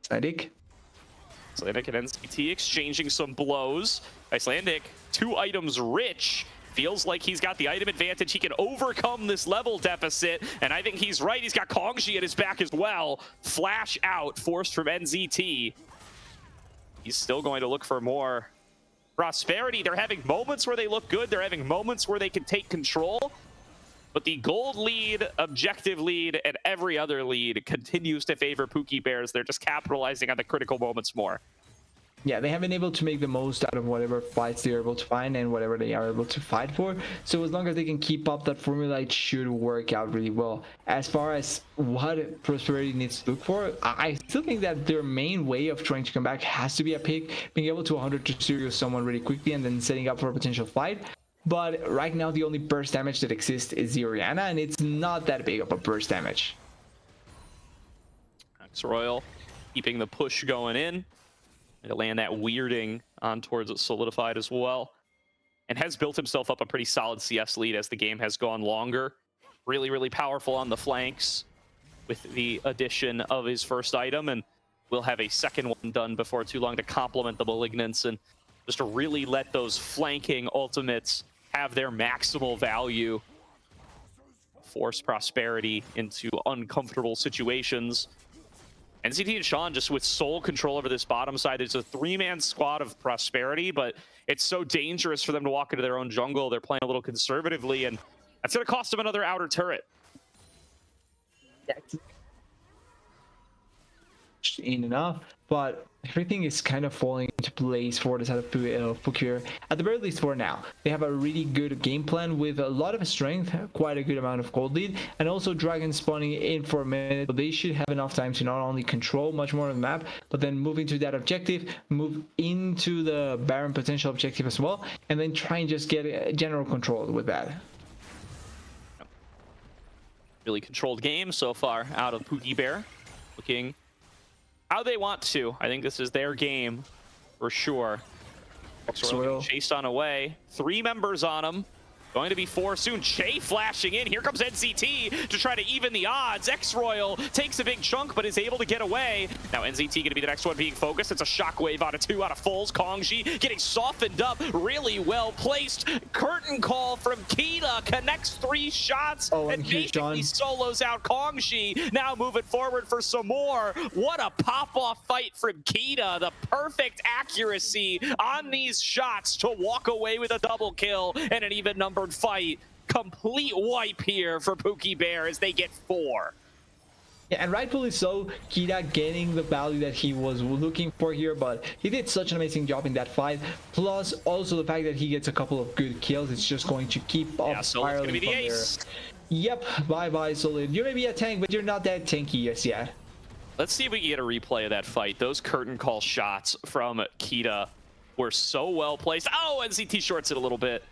Icelandic. Icelandic and NCT exchanging some blows. Icelandic, 2 items rich. Feels like he's got the item advantage. He can overcome this level deficit, and I think he's right. He's got Kongji at his back as well. Flash out, forced from NZT. He's still going to look for more prosperity. They're having moments where they look good. They're having moments where they can take control. But the gold lead, objective lead, and every other lead continues to favor Pookie Bears. They're just capitalizing on the critical moments more. Yeah, they have been able to make the most out of whatever fights they're able to find and whatever they are able to fight for. So as long as they can keep up that formula, it should work out really well. As far as what Prosperity needs to look for, I still think that their main way of trying to come back has to be a pick, being able to 100 to serious someone really quickly and then setting up for a potential fight. But right now, the only burst damage that exists is the Orianna, and it's not that big of a burst damage. X-Royal keeping the push going in. To land that weirding on towards it solidified as well, and has built himself up a pretty solid CS lead as the game has gone longer. Really powerful on the flanks with the addition of his first item, and we'll have a second one done before too long to complement the Malignants and just to really let those flanking ultimates have their maximal value. Force Prosperity into uncomfortable situations. NCT and Sean just with sole control over this bottom side. There's a 3-man squad of Prosperity, but it's so dangerous for them to walk into their own jungle. They're playing a little conservatively, and that's going to cost them another outer turret. In enough, but everything is kind of falling into place for the side of Pookie. At the very least for now, they have a really good game plan with a lot of strength, quite a good amount of gold lead, and also dragon spawning in for a minute. So they should have enough time to not only control much more of the map, but then move into that objective, move into the Baron potential objective as well, and then try and just get general control with that. Really controlled game so far out of Pookie Bear. Looking how they want to. I think this is their game for sure. Chased on away. 3 members on him. Going to be 4 soon. Che flashing in. Here comes NCT to try to even the odds. X-Royal takes a big chunk, but is able to get away. Now NCT going to be the next one being focused. It's a shockwave out of 2 out of Foles. Kongji getting softened up. Really well placed. Curtain call from Kita. Connects 3 shots and basically solos out Kongji. Now moving forward for some more. What a pop-off fight from Kita. The perfect accuracy on these shots to walk away with a double kill and an even number fight. Complete wipe here for Pookie Bear as they get 4. Yeah, and rightfully so, Kita getting the value that he was looking for here, but he did such an amazing job in that fight. Plus, also the fact that he gets a couple of good kills, it's just going to keep up spiraling gonna be the ace. there. Yep, bye-bye, Solid. You may be a tank, but you're not that tanky just yet. Let's see if we can get a replay of that fight. Those curtain call shots from Kita were so well placed. Oh, NCT shorts it a little bit.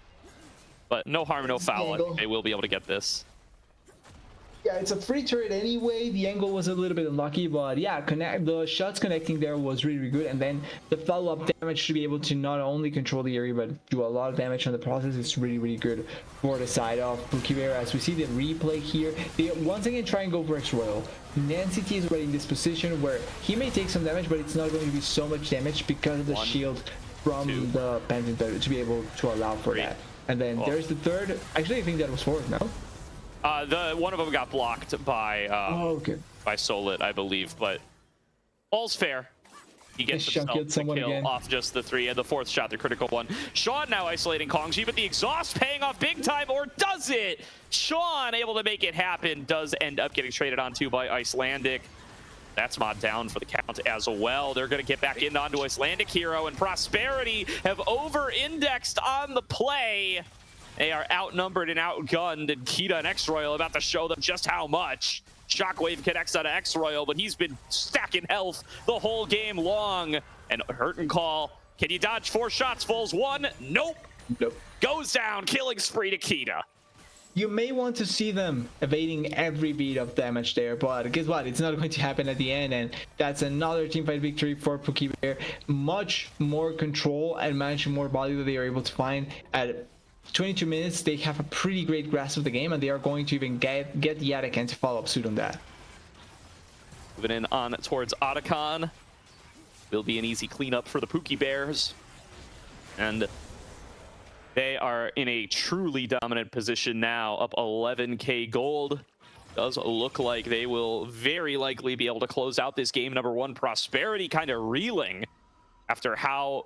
But no harm, no foul. I think they will be able to get this. Yeah, it's a free turret anyway. The angle was a little bit unlucky, but yeah, the shots connecting there was really good. And then the follow-up damage to be able to not only control the area, but do a lot of damage on the process is really good for the side of Pookie Bear. As we see the replay here, they once again try and go for X-Royal. NCT is already in this position where he may take some damage, but it's not going to be so much damage because of the shield from the Pantheon to be able to allow for that. And then there's the third. Actually, I think that was 4, no? The one of them got blocked by by Solit, I believe, but All's fair. He gets himself the kill again off just the 3, and the 4th shot, the critical one. Sean now isolating Kongji, but the exhaust paying off big time, or does it? Sean able to make it happen, does end up getting traded onto by Icelandic. That's mod down for the count as well. They're going to get back in onto Icelandic Hero, and Prosperity have over-indexed on the play. They are outnumbered and outgunned, and Kita and X-Royal about to show them just how much. Shockwave connects on X-Royal, but he's been stacking health the whole game long. And Hurtin Call, can you dodge 4 shots? Falls 1? Nope. Goes down, killing spree to Kita. You may want to see them evading every beat of damage there, but guess what? It's not going to happen at the end, and that's another teamfight victory for Pookie Bear. Much more control and much more value that they are able to find at 22 minutes. They have a pretty great grasp of the game, and they are going to even get the Atacant to follow up suit on that. Moving in on towards Otacon. Will be an easy cleanup for the Pookie Bears. And they are in a truly dominant position now, up 11k gold. Does look like they will very likely be able to close out this game number 1. Prosperity kind of reeling after how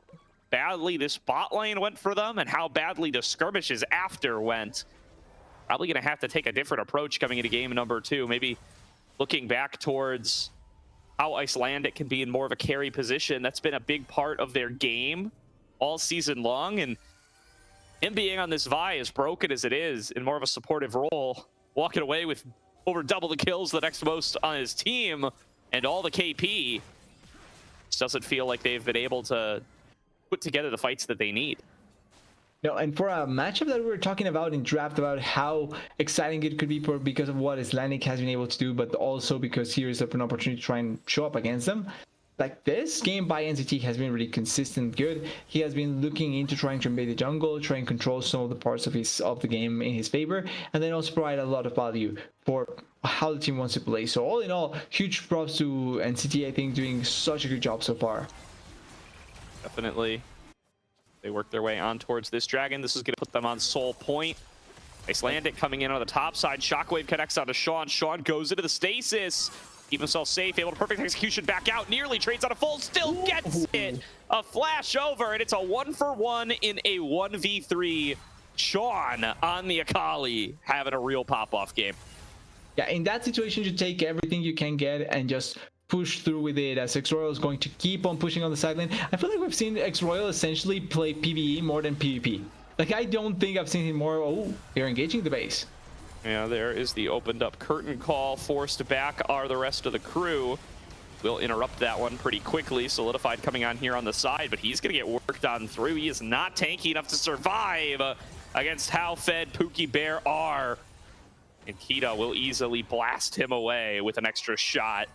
badly this bot lane went for them and how badly the skirmishes after went. Probably going to have to take a different approach coming into game number 2. Maybe looking back towards how Icelandic can be in more of a carry position. That's been a big part of their game all season long. And him being on this Vi, as broken as it is, in more of a supportive role, walking away with over double the kills, the next most on his team, and all the KP, just doesn't feel like they've been able to put together the fights that they need. No, and for a matchup that we were talking about in draft, about how exciting it could be because of what Icelandic has been able to do, but also because here is an opportunity to try and show up against them. Like, this game by NCT has been really consistent good. He has been looking into trying to invade the jungle, try and control some of the parts of the game in his favor, and then also provide a lot of value for how the team wants to play. So all in all, huge props to NCT, I think, doing such a good job so far. Definitely. They work their way on towards this dragon. This is going to put them on soul point. Icelandic coming in on the top side. Shockwave connects onto Sean. Sean goes into the stasis. Keep himself safe. Able to perfect execution back out. Nearly trades on a full. Still gets it. A flash over. And it's a 1-for-1 in a 1v3. Sean on the Akali having a real pop-off game. Yeah, in that situation, you take everything you can get and just push through with it, as X-Royal is going to keep on pushing on the side lane. I feel like we've seen X-Royal essentially play PvE more than PvP. Like, I don't think I've seen him more. Oh, they're engaging the base. Yeah, there is the opened up curtain call. Forced back are the rest of the crew. Will interrupt that one pretty quickly. Solidified coming on here on the side, but he's going to get worked on through. He is not tanky enough to survive against how fed Pookie Bear are. And Kita will easily blast him away with an extra shot.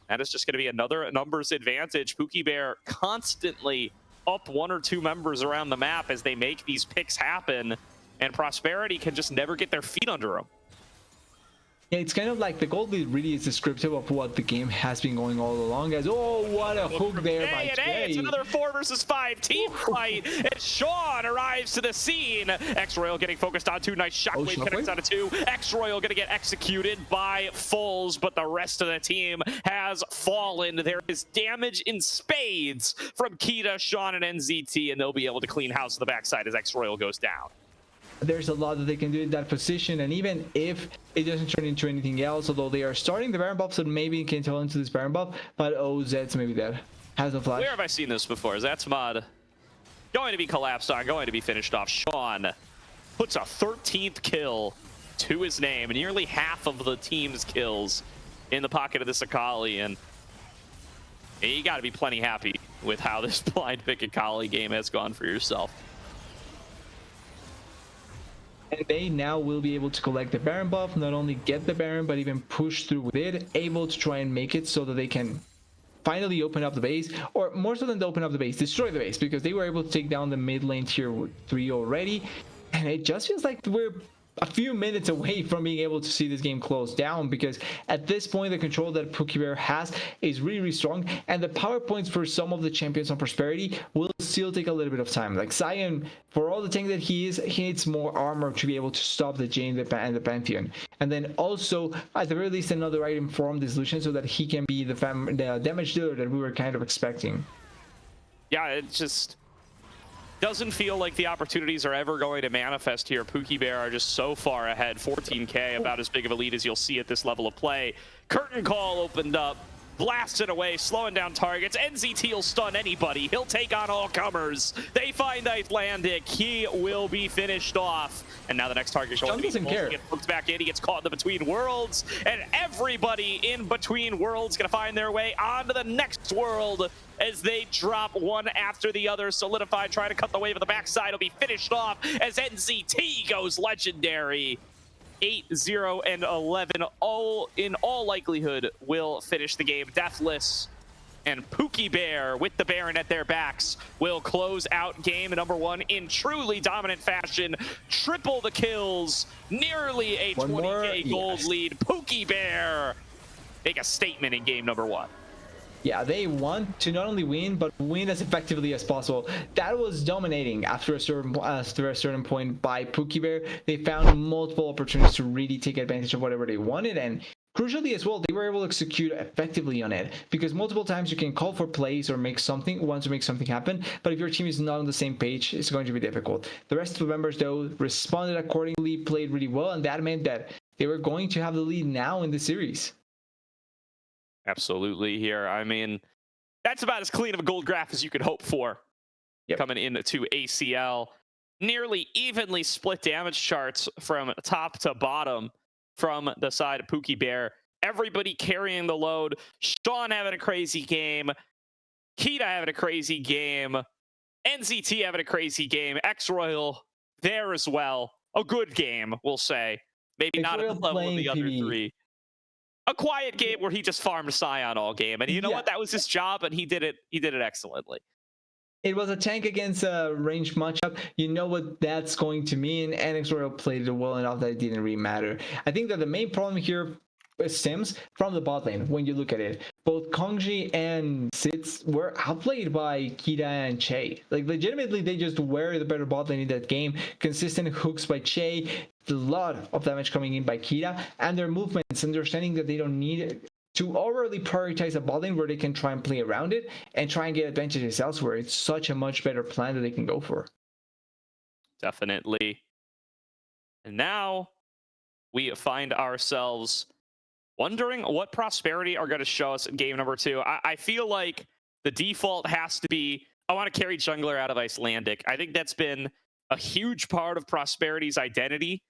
That is just going to be another numbers advantage. Pookie Bear constantly up 1 or 2 members around the map as they make these picks happen, and Prosperity can just never get their feet under them. Yeah, it's kind of like the gold lead really is descriptive of what the game has been going all along. As oh, what a hook there by Jay. It's another 4 versus 5 team fight, and Sean arrives to the scene. X-Royal getting focused on 2. Nice shockwave connects on 2. X-Royal gonna get executed by Fulls, but the rest of the team has fallen. There is damage in spades from Kita, Sean, and NZT, and they'll be able to clean house to the backside as X-Royal goes down. There's a lot that they can do in that position, and even if it doesn't turn into anything else, although they are starting the Baron buff, so maybe it can turn into this Baron buff, but oh, Zed's maybe dead. Has no flash. Where have I seen this before? That's mod going to be collapsed on, going to be finished off. Sean puts a 13th kill to his name, nearly half of the team's kills in the pocket of this Akali, and you got to be plenty happy with how this blind pick Akali game has gone for yourself. And they now will be able to collect the Baron buff, not only get the Baron, but even push through with it, able to try and make it so that they can finally open up the base, or more so than to open up the base, destroy the base, because they were able to take down the mid lane tier 3 already. And it just feels like we're a few minutes away from being able to see this game close down, because at this point the control that Pookie Bear has is really, really strong, and the power points for some of the champions on Prosperity will still take a little bit of time. Like Sion, for all the tank that he is, he needs more armor to be able to stop the Jane and the Pantheon, and then also at the very least another item from this Lucian so that he can be the damage dealer that we were kind of expecting. Yeah, it just doesn't feel like the opportunities are ever going to manifest here. Pookie Bear are just so far ahead. 14k, about as big of a lead as you'll see at this level of play. Curtain Call opened up, blasted away, slowing down targets. NZT will stun anybody. He'll take on all comers. They find Icelandic. He will be finished off. And now the next target going to be doesn't care. He gets hooked back in. He gets caught in the Between Worlds. And everybody in Between Worlds going to find their way onto the next world as they drop one after the other. Solidified trying to cut the wave of the backside. Will be finished off as NZT goes legendary. 8-0 and 11, all in all likelihood will finish the game deathless, and Pookie Bear with the Baron at their backs will close out game number 1 in truly dominant fashion. Triple the kills, nearly a 20k gold lead. Pookie Bear make a statement in game number 1. Yeah, they want to not only win, but win as effectively as possible. That was dominating after a certain point by Pookie Bear. They found multiple opportunities to really take advantage of whatever they wanted, and crucially as well, they were able to execute effectively on it, because multiple times you can call for plays or want to make something happen, but if your team is not on the same page, it's going to be difficult. The rest of the members, though, responded accordingly, played really well, and that meant that they were going to have the lead now in the series. Absolutely here. I mean, that's about as clean of a gold graph as you could hope for. Yep. Coming into ACL. Nearly evenly split damage charts from top to bottom from the side of Pookie Bear. Everybody carrying the load. Sean having a crazy game. Kita having a crazy game. NZT having a crazy game. X-Royal there as well. A good game, we'll say. Maybe not at the level of the other three. A quiet game where he just farmed Sion all game, and you know what? That was his job, and he did it. He did it excellently. It was a tank against a ranged matchup. You know what that's going to mean, and X-Royal played it well enough that it didn't really matter. I think that the main problem here stems from the bot lane. When you look at it, both Kongji and Sitz were outplayed by Kita and Che. Like, legitimately, they just were the better bot lane in that game. Consistent hooks by Che, a lot of damage coming in by Kita, and their movements, understanding that they don't need to overly prioritize a bot lane where they can try and play around it and try and get advantages elsewhere. It's such a much better plan that they can go for. Definitely. And now we find ourselves wondering what Prosperity are going to show us in game number 2. I feel like the default has to be, I want to carry jungler out of Icelandic. I think that's been a huge part of Prosperity's identity.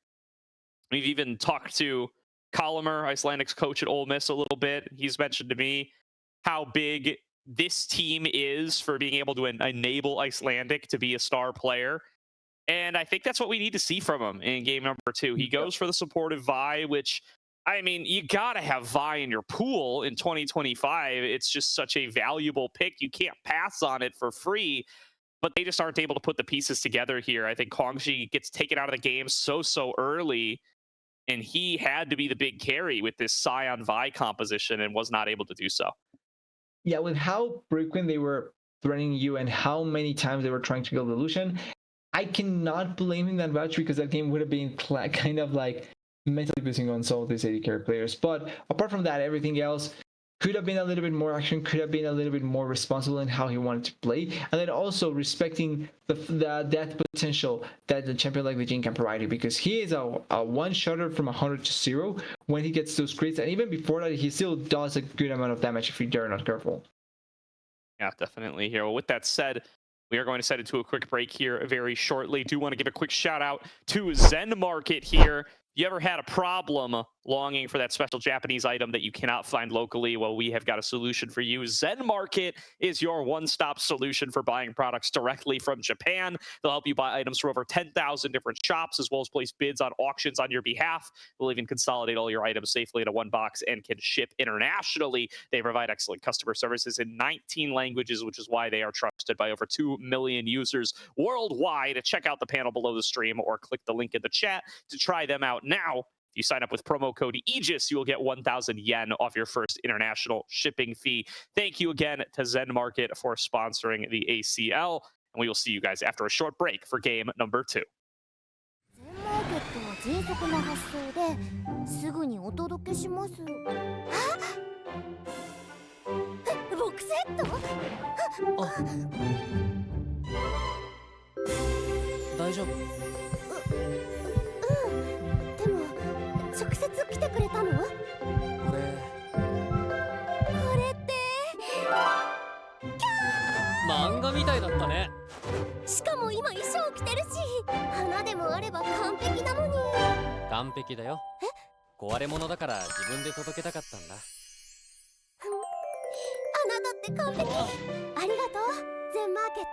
We've even talked to Colomer, Icelandic's coach at Ole Miss, a little bit. He's mentioned to me how big this team is for being able to enable Icelandic to be a star player. And I think that's what we need to see from him in game number 2. He goes for the supportive Vi, which, I mean, you got to have Vi in your pool in 2025. It's just such a valuable pick. You can't pass on it for free, but they just aren't able to put the pieces together here. I think Kongji gets taken out of the game so early, and he had to be the big carry with this Sion Vi composition and was not able to do so. Yeah, with how frequent they were threatening you and how many times they were trying to kill the Lucian, I cannot blame him that much, because that game would have been kind of like mentally abusing on some of these AD carry players. But apart from that, everything else could have been a little bit more action, could have been a little bit more responsible in how he wanted to play, and then also respecting the death potential that the champion like Vijin can provide you, because he is a one-shotter from 100 to 0 when he gets those crits, and even before that, he still does a good amount of damage if you're not careful. Yeah, definitely here. Well, with that said, we are going to set into a quick break here very shortly. Do want to give a quick shout out to Zen Market here. You ever had a problem longing for that special Japanese item that you cannot find locally? Well, we have got a solution for you. Zen Market is your one-stop solution for buying products directly from Japan. They'll help you buy items from over 10,000 different shops, as well as place bids on auctions on your behalf. They'll even consolidate all your items safely into one box and can ship internationally. They provide excellent customer services in 19 languages, which is why they are trusted by over 2 million users worldwide. Check out the panel below the stream or click the link in the chat to try them out now. If you sign up with promo code Aegis, you will get 1,000 yen off your first international shipping fee. Thank you again to Zen Market for sponsoring the ACL, and we will see you guys after a short break for game number 2. マーケットは迅速な発送ですぐにお届けします。あ、ボックセット？あ、大丈夫？でも直接来てくれたの？これって漫画みたいだったね。しかも今衣装着てるし、花でもあれば完璧なのに。完璧だよ。壊れ物だから自分で届けたかったんだ。あなたって完璧。ありがとう、ゼンマーケット。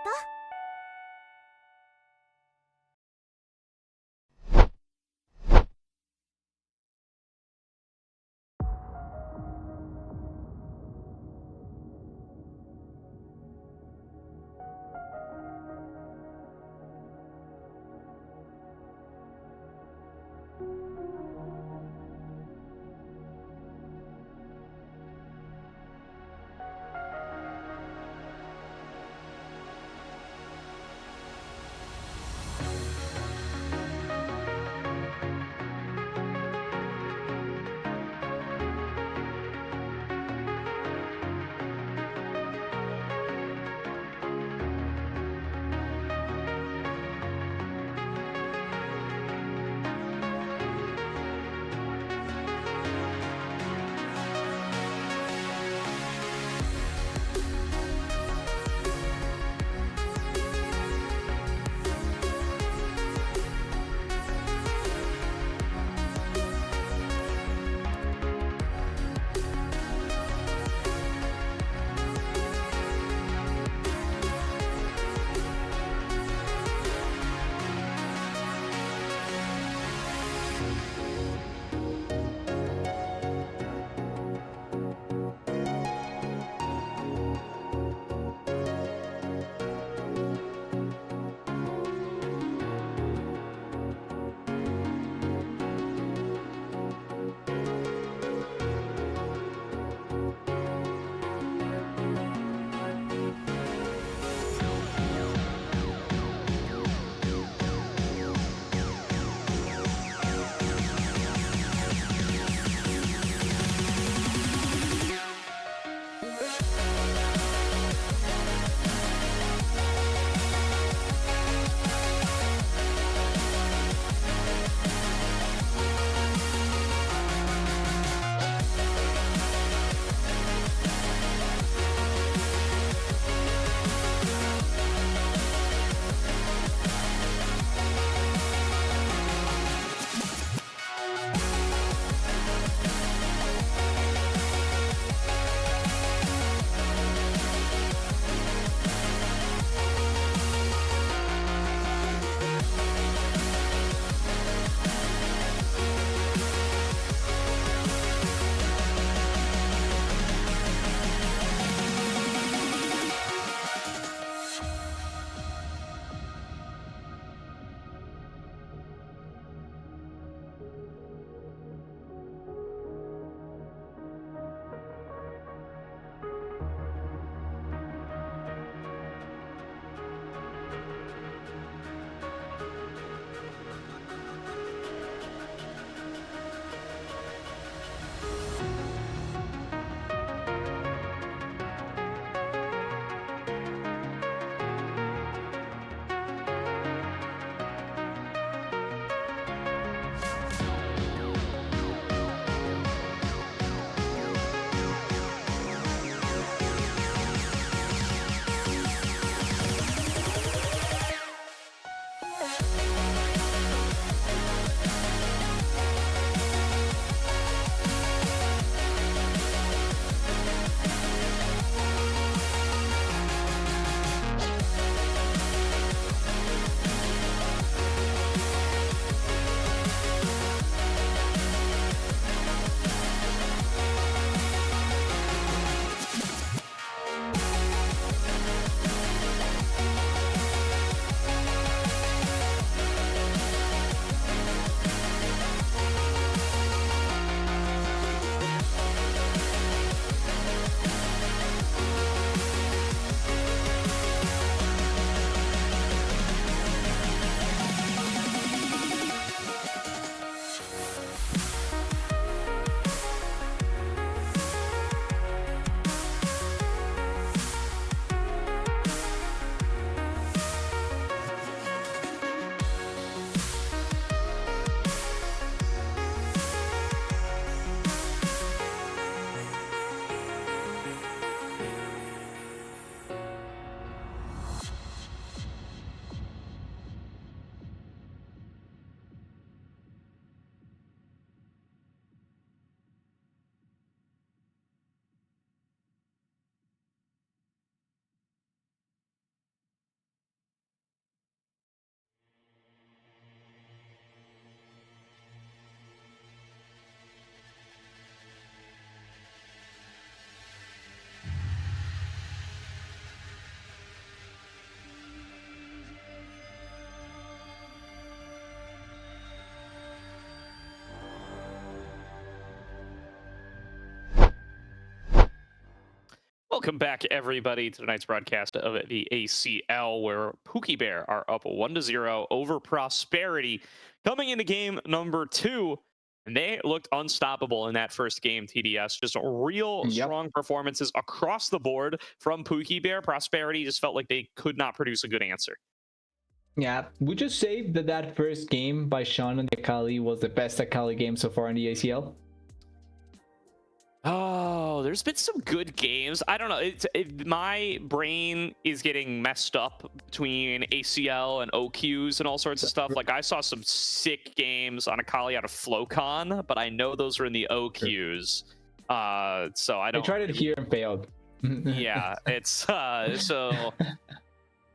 Welcome back, everybody, to tonight's broadcast of the ACL, where Pookie Bear are up 1-0 over Prosperity, coming into game number 2. And they looked unstoppable in that first game, TDS. Just real strong performances across the board from Pookie Bear. Prosperity just felt like they could not produce a good answer. Yeah, would you say that that first game by Sean and Akali was the best Akali game so far in the ACL? Oh, there's been some good games. I don't know. My brain is getting messed up between ACL and OQs and all sorts of stuff. Like, I saw some sick games on Akali out of Flowcon, but I know those are in the OQs. So I don't. I tried it here and failed. Yeah, it's so.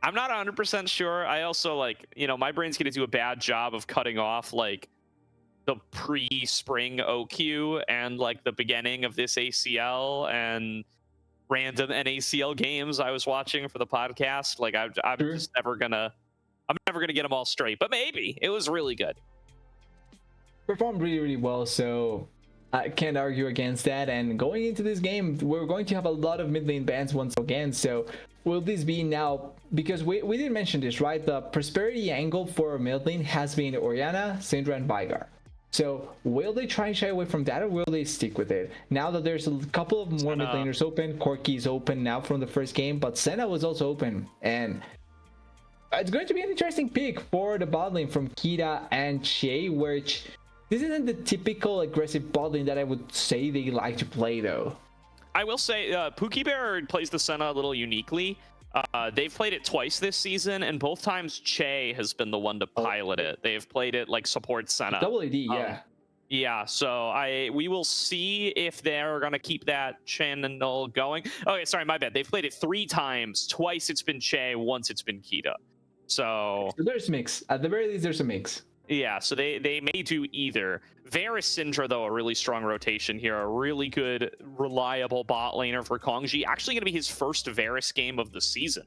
I'm not 100% sure. I also, like, you know, my brain's gonna do a bad job of cutting off like the pre-spring OQ and like the beginning of this ACL and random NACL games I was watching for the podcast. Like, I'm just never gonna get them all straight, but maybe it was really good. Performed really well, so I can't argue against that. And going into this game, we're going to have a lot of mid lane bans once again. So will this be now, because we didn't mention this, right? The Prosperity angle for mid lane has been Orianna, Syndra, and Veigar. So will they try and shy away from that, or will they stick with it? Now that there's a couple of more mid laners open, Corki is open now from the first game, but Senna was also open. And it's going to be an interesting pick for the bot lane from Kita and Shay, which this isn't the typical aggressive bot lane that I would say they like to play, though. I will say Pookie Bear plays the Senna a little uniquely. They've played it twice this season, and both times Che has been the one to pilot it. They've played it like support Senna. Double AD, yeah. Yeah, so we will see if they're gonna keep that channel going. Okay, sorry, my bad. They've played it 3 times. Twice it's been Che, once it's been Kita. So there's mix. At the very least, there's a mix. Yeah, so they may do either. Varus Syndra, though, a really strong rotation here. A really good, reliable bot laner for Kongji. Actually going to be his first Varus game of the season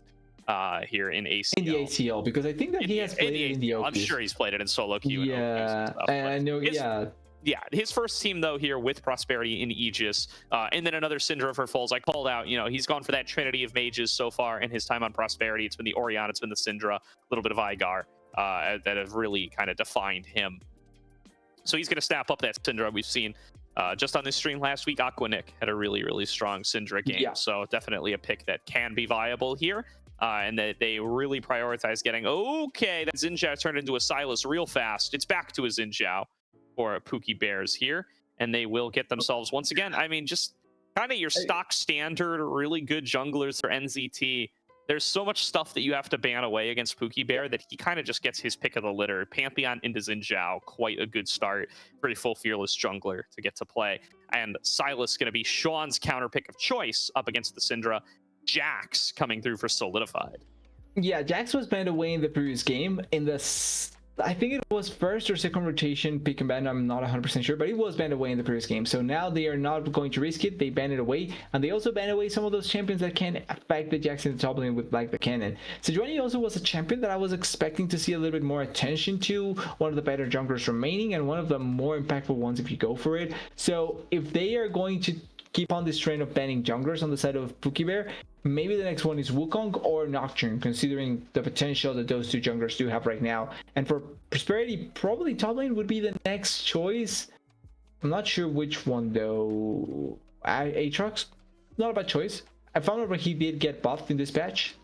here in ACL. In the ACL, because I think that he has played it in the OQs. I'm sure he's played it in solo queue. Yeah, and I know, Yeah, his first team, though, here with Prosperity in Aegis, and then another Syndra for Foles. I called out, you know, he's gone for that trinity of mages so far in his time on Prosperity. It's been the Orianna, it's been the Syndra, a little bit of Veigar. That have really kind of defined him. So he's going to snap up that Syndra. We've seen just on this stream last week, Aquanick had a really, really strong Syndra game. Yeah. So definitely a pick that can be viable here. And that they really prioritize getting, okay, that Xin Zhao turned into a Silas real fast. It's back to a Xin Zhao for Pookie Bears here. And they will get themselves, once again, I mean, just kind of your stock standard, really good junglers for NZT. There's so much stuff that you have to ban away against Pookie Bear that he kind of just gets his pick of the litter. Pantheon into Xin Zhao, quite a good start. Pretty full fearless jungler to get to play. And Silas going to be Sean's counter pick of choice up against the Syndra. Jax coming through for Solidified. Yeah, Jax was banned away in the previous game. In the, I think it was first or second rotation pick and ban, I'm not 100% sure, but it was banned away in the previous game. So now they are not going to risk it. They ban it away, and they also ban away some of those champions that can affect the Jax in the top lane with like the cannon. Sejuani also was a champion that I was expecting to see a little bit more attention to, one of the better junglers remaining, and one of the more impactful ones if you go for it. So if they are going to keep on this trend of banning junglers on the side of Pookie Bear, maybe the next one is Wukong or Nocturne, considering the potential that those 2 junglers do have right now. And for Prosperity, probably top lane would be the next choice. I'm not sure which one though. Aatrox, not a bad choice. I found out where he did get buffed in this patch.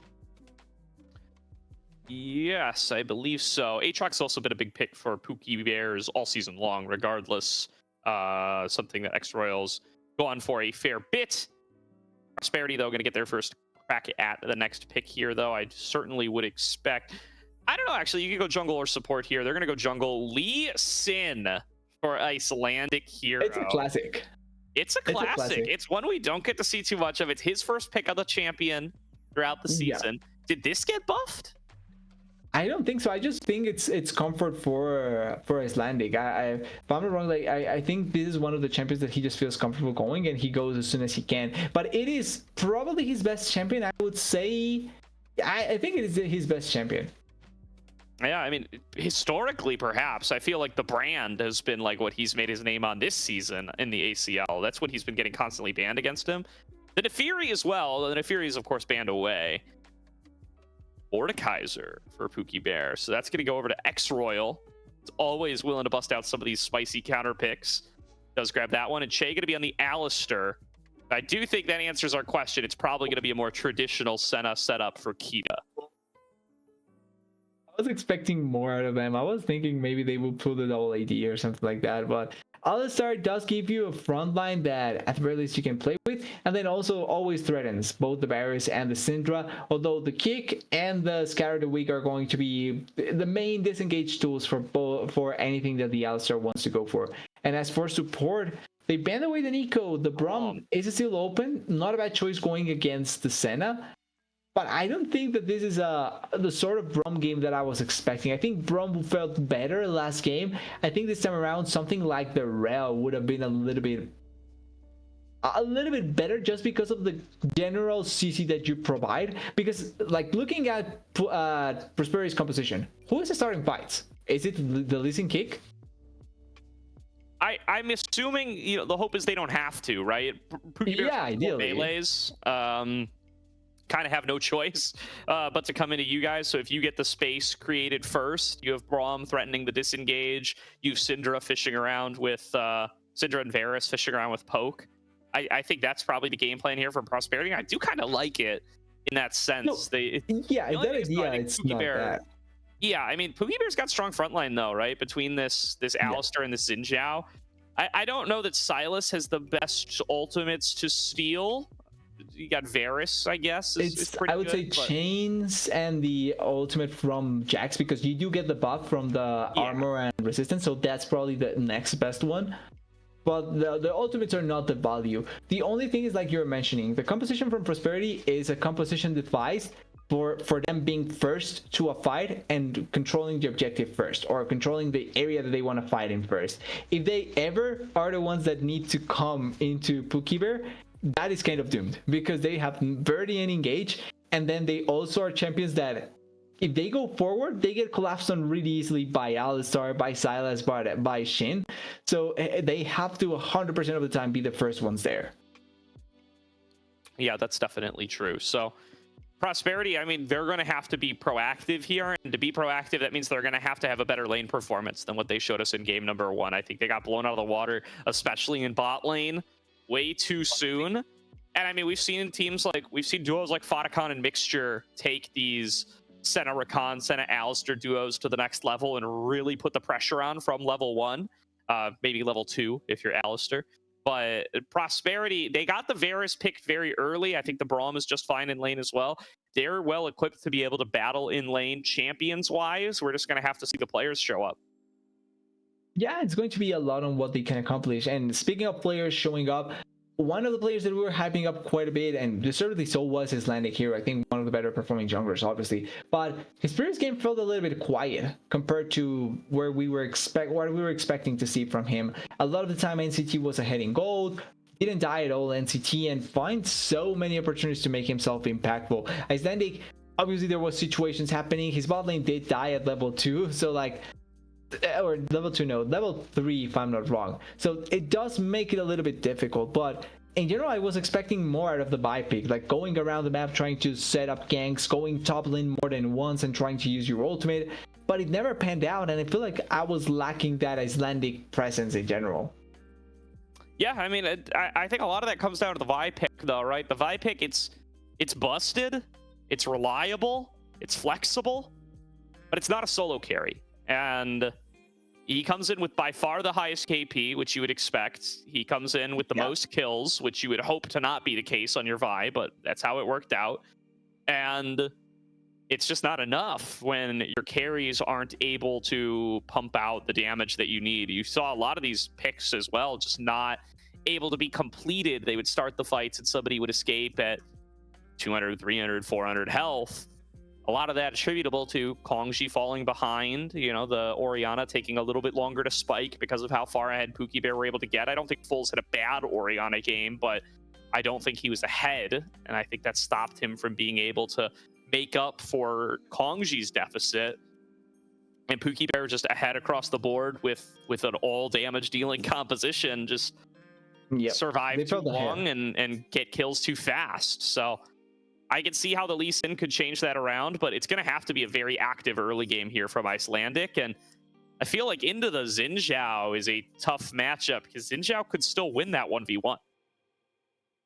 Yes, I believe so. Aatrox also been a big pick for Pookie Bears all season long, regardless. Something that X Royals go on for a fair bit. Prosperity, though, going to get their first crack at the next pick here, though. I certainly would expect... I don't know, actually. You can go jungle or support here. They're going to go jungle. Lee Sin for Icelandic hero. It's a classic. It's a classic. It's one we don't get to see too much of. It's his first pick of the champion throughout the season. Yeah. Did this get buffed? I don't think so. I just think it's comfort for Icelandic. If I'm not wrong, like I think this is one of the champions that he just feels comfortable going, and he goes as soon as he can. But it is probably his best champion. I would say, I think it is his best champion. Yeah, I mean, historically, perhaps. I feel like the brand has been like what he's made his name on this season in the ACL. That's what he's been getting constantly banned against him. The Nefiri as well. The Nefiri is, of course, banned away. Mordekaiser for Pookie Bear. So that's going to go over to X-Royal. It's always willing to bust out some of these spicy counter picks. Does grab that one. And Che going to be on the Alistair. I do think that answers our question. It's probably going to be a more traditional Senna setup for Kita. I was expecting more out of them. I was thinking maybe they would pull the double AD or something like that, but Alistar does give you a front line that at the very least you can play with, and then also always threatens both the Varus and the Syndra, although the Kick and the Scatter the Weak are going to be the main disengage tools for anything that the Alistar wants to go for. And as for support, they banned away the Nico. The Braum is still open. Not a bad choice going against the Senna. But I don't think that this is the sort of Braum game that I was expecting. I think Braum felt better last game. I think this time around, something like the Rel would have been a little bit better just because of the general CC that you provide. Because, like, looking at Prosperity's composition, who is the starting fights? Is it the Lee Sin Kick? I'm assuming, you know, the hope is they don't have to, right? Yeah, ideally. Melees, kind of have no choice but to come into you guys. So if you get the space created first, you have Braum threatening the disengage, you have Syndra fishing around with Syndra and Varus fishing around with Poke. I think that's probably the game plan here for Prosperity. I do kind of like it in that sense. No, that idea, it's not bad. Yeah, I mean, Pookie Bear's got strong frontline though, right? Between this Alistar and this Xin Zhao. I don't know that Silas has the best ultimates to steal. You got Varus, I guess. Is pretty I would say Chains and the ultimate from Jax, because you do get the buff from the armor and resistance, so that's probably the next best one. But the ultimates are not the value. The only thing is, like you're mentioning, the composition from Prosperity is a composition device for them being first to a fight and controlling the objective first, or controlling the area that they want to fight in first. If they ever are the ones that need to come into Pookie Bear, that is kind of doomed, because they have Verdi and Engage, and then they also are champions that if they go forward, they get collapsed on really easily by Alistar, by Silas, by Shin. So they have to 100% of the time be the first ones there. Yeah, that's definitely true. So Prosperity, I mean, they're going to have to be proactive here, and to be proactive, that means they're going to have a better lane performance than what they showed us in game number 1. I think they got blown out of the water, especially in bot lane, way too soon. And I mean, we've seen duos like Fotacon and Mixture take these Senna Rakan, Senna Alistair duos to the next level and really put the pressure on from level 1, maybe level 2 if you're Alistair. But Prosperity, they got the Varus picked very early. I think the Braum is just fine in lane as well. They're well equipped to be able to battle in lane champions-wise. We're just going to have to see the players show up. Yeah, it's going to be a lot on what they can accomplish. And speaking of players showing up, one of the players that we were hyping up quite a bit, and deservedly so, was Icelandic Hero. I think one of the better performing junglers, obviously. But his previous game felt a little bit quiet compared to what we were expecting to see from him. A lot of the time, NCT was ahead in gold, didn't die at all, NCT, and find so many opportunities to make himself impactful. Icelandic, obviously there was situations happening. His bot lane did die at level 2, so like, or level 2, no, level 3 if I'm not wrong. So it does make it a little bit difficult, but in general I was expecting more out of the buy pick, like going around the map trying to set up ganks, going top lane more than once and trying to use your ultimate, but it never panned out, and I feel like I was lacking that Icelandic presence in general. Yeah, I mean, I think a lot of that comes down to the Vi pick though, right? The Vi pick, it's busted, it's reliable, it's flexible, but it's not a solo carry. And he comes in with by far the highest KP, which you would expect. He comes in with the most kills, which you would hope to not be the case on your Vi, but that's how it worked out. And it's just not enough when your carries aren't able to pump out the damage that you need. You saw a lot of these picks as well, just not able to be completed. They would start the fights and somebody would escape at 200, 300, 400 health. A lot of that attributable to Kongji falling behind, you know, the Orianna taking a little bit longer to spike because of how far ahead Pookie Bear were able to get. I don't think Fulls had a bad Orianna game, but I don't think he was ahead, and I think that stopped him from being able to make up for Kongji's deficit. And Pookie Bear just ahead across the board with an all damage dealing composition, just Yep. survive They too felt ahead. long and get kills too fast. So I can see how the Lee Sin could change that around, but it's going to have to be a very active early game here from Icelandic. And I feel like into the Xin Zhao is a tough matchup because Xin Zhao could still win that 1v1.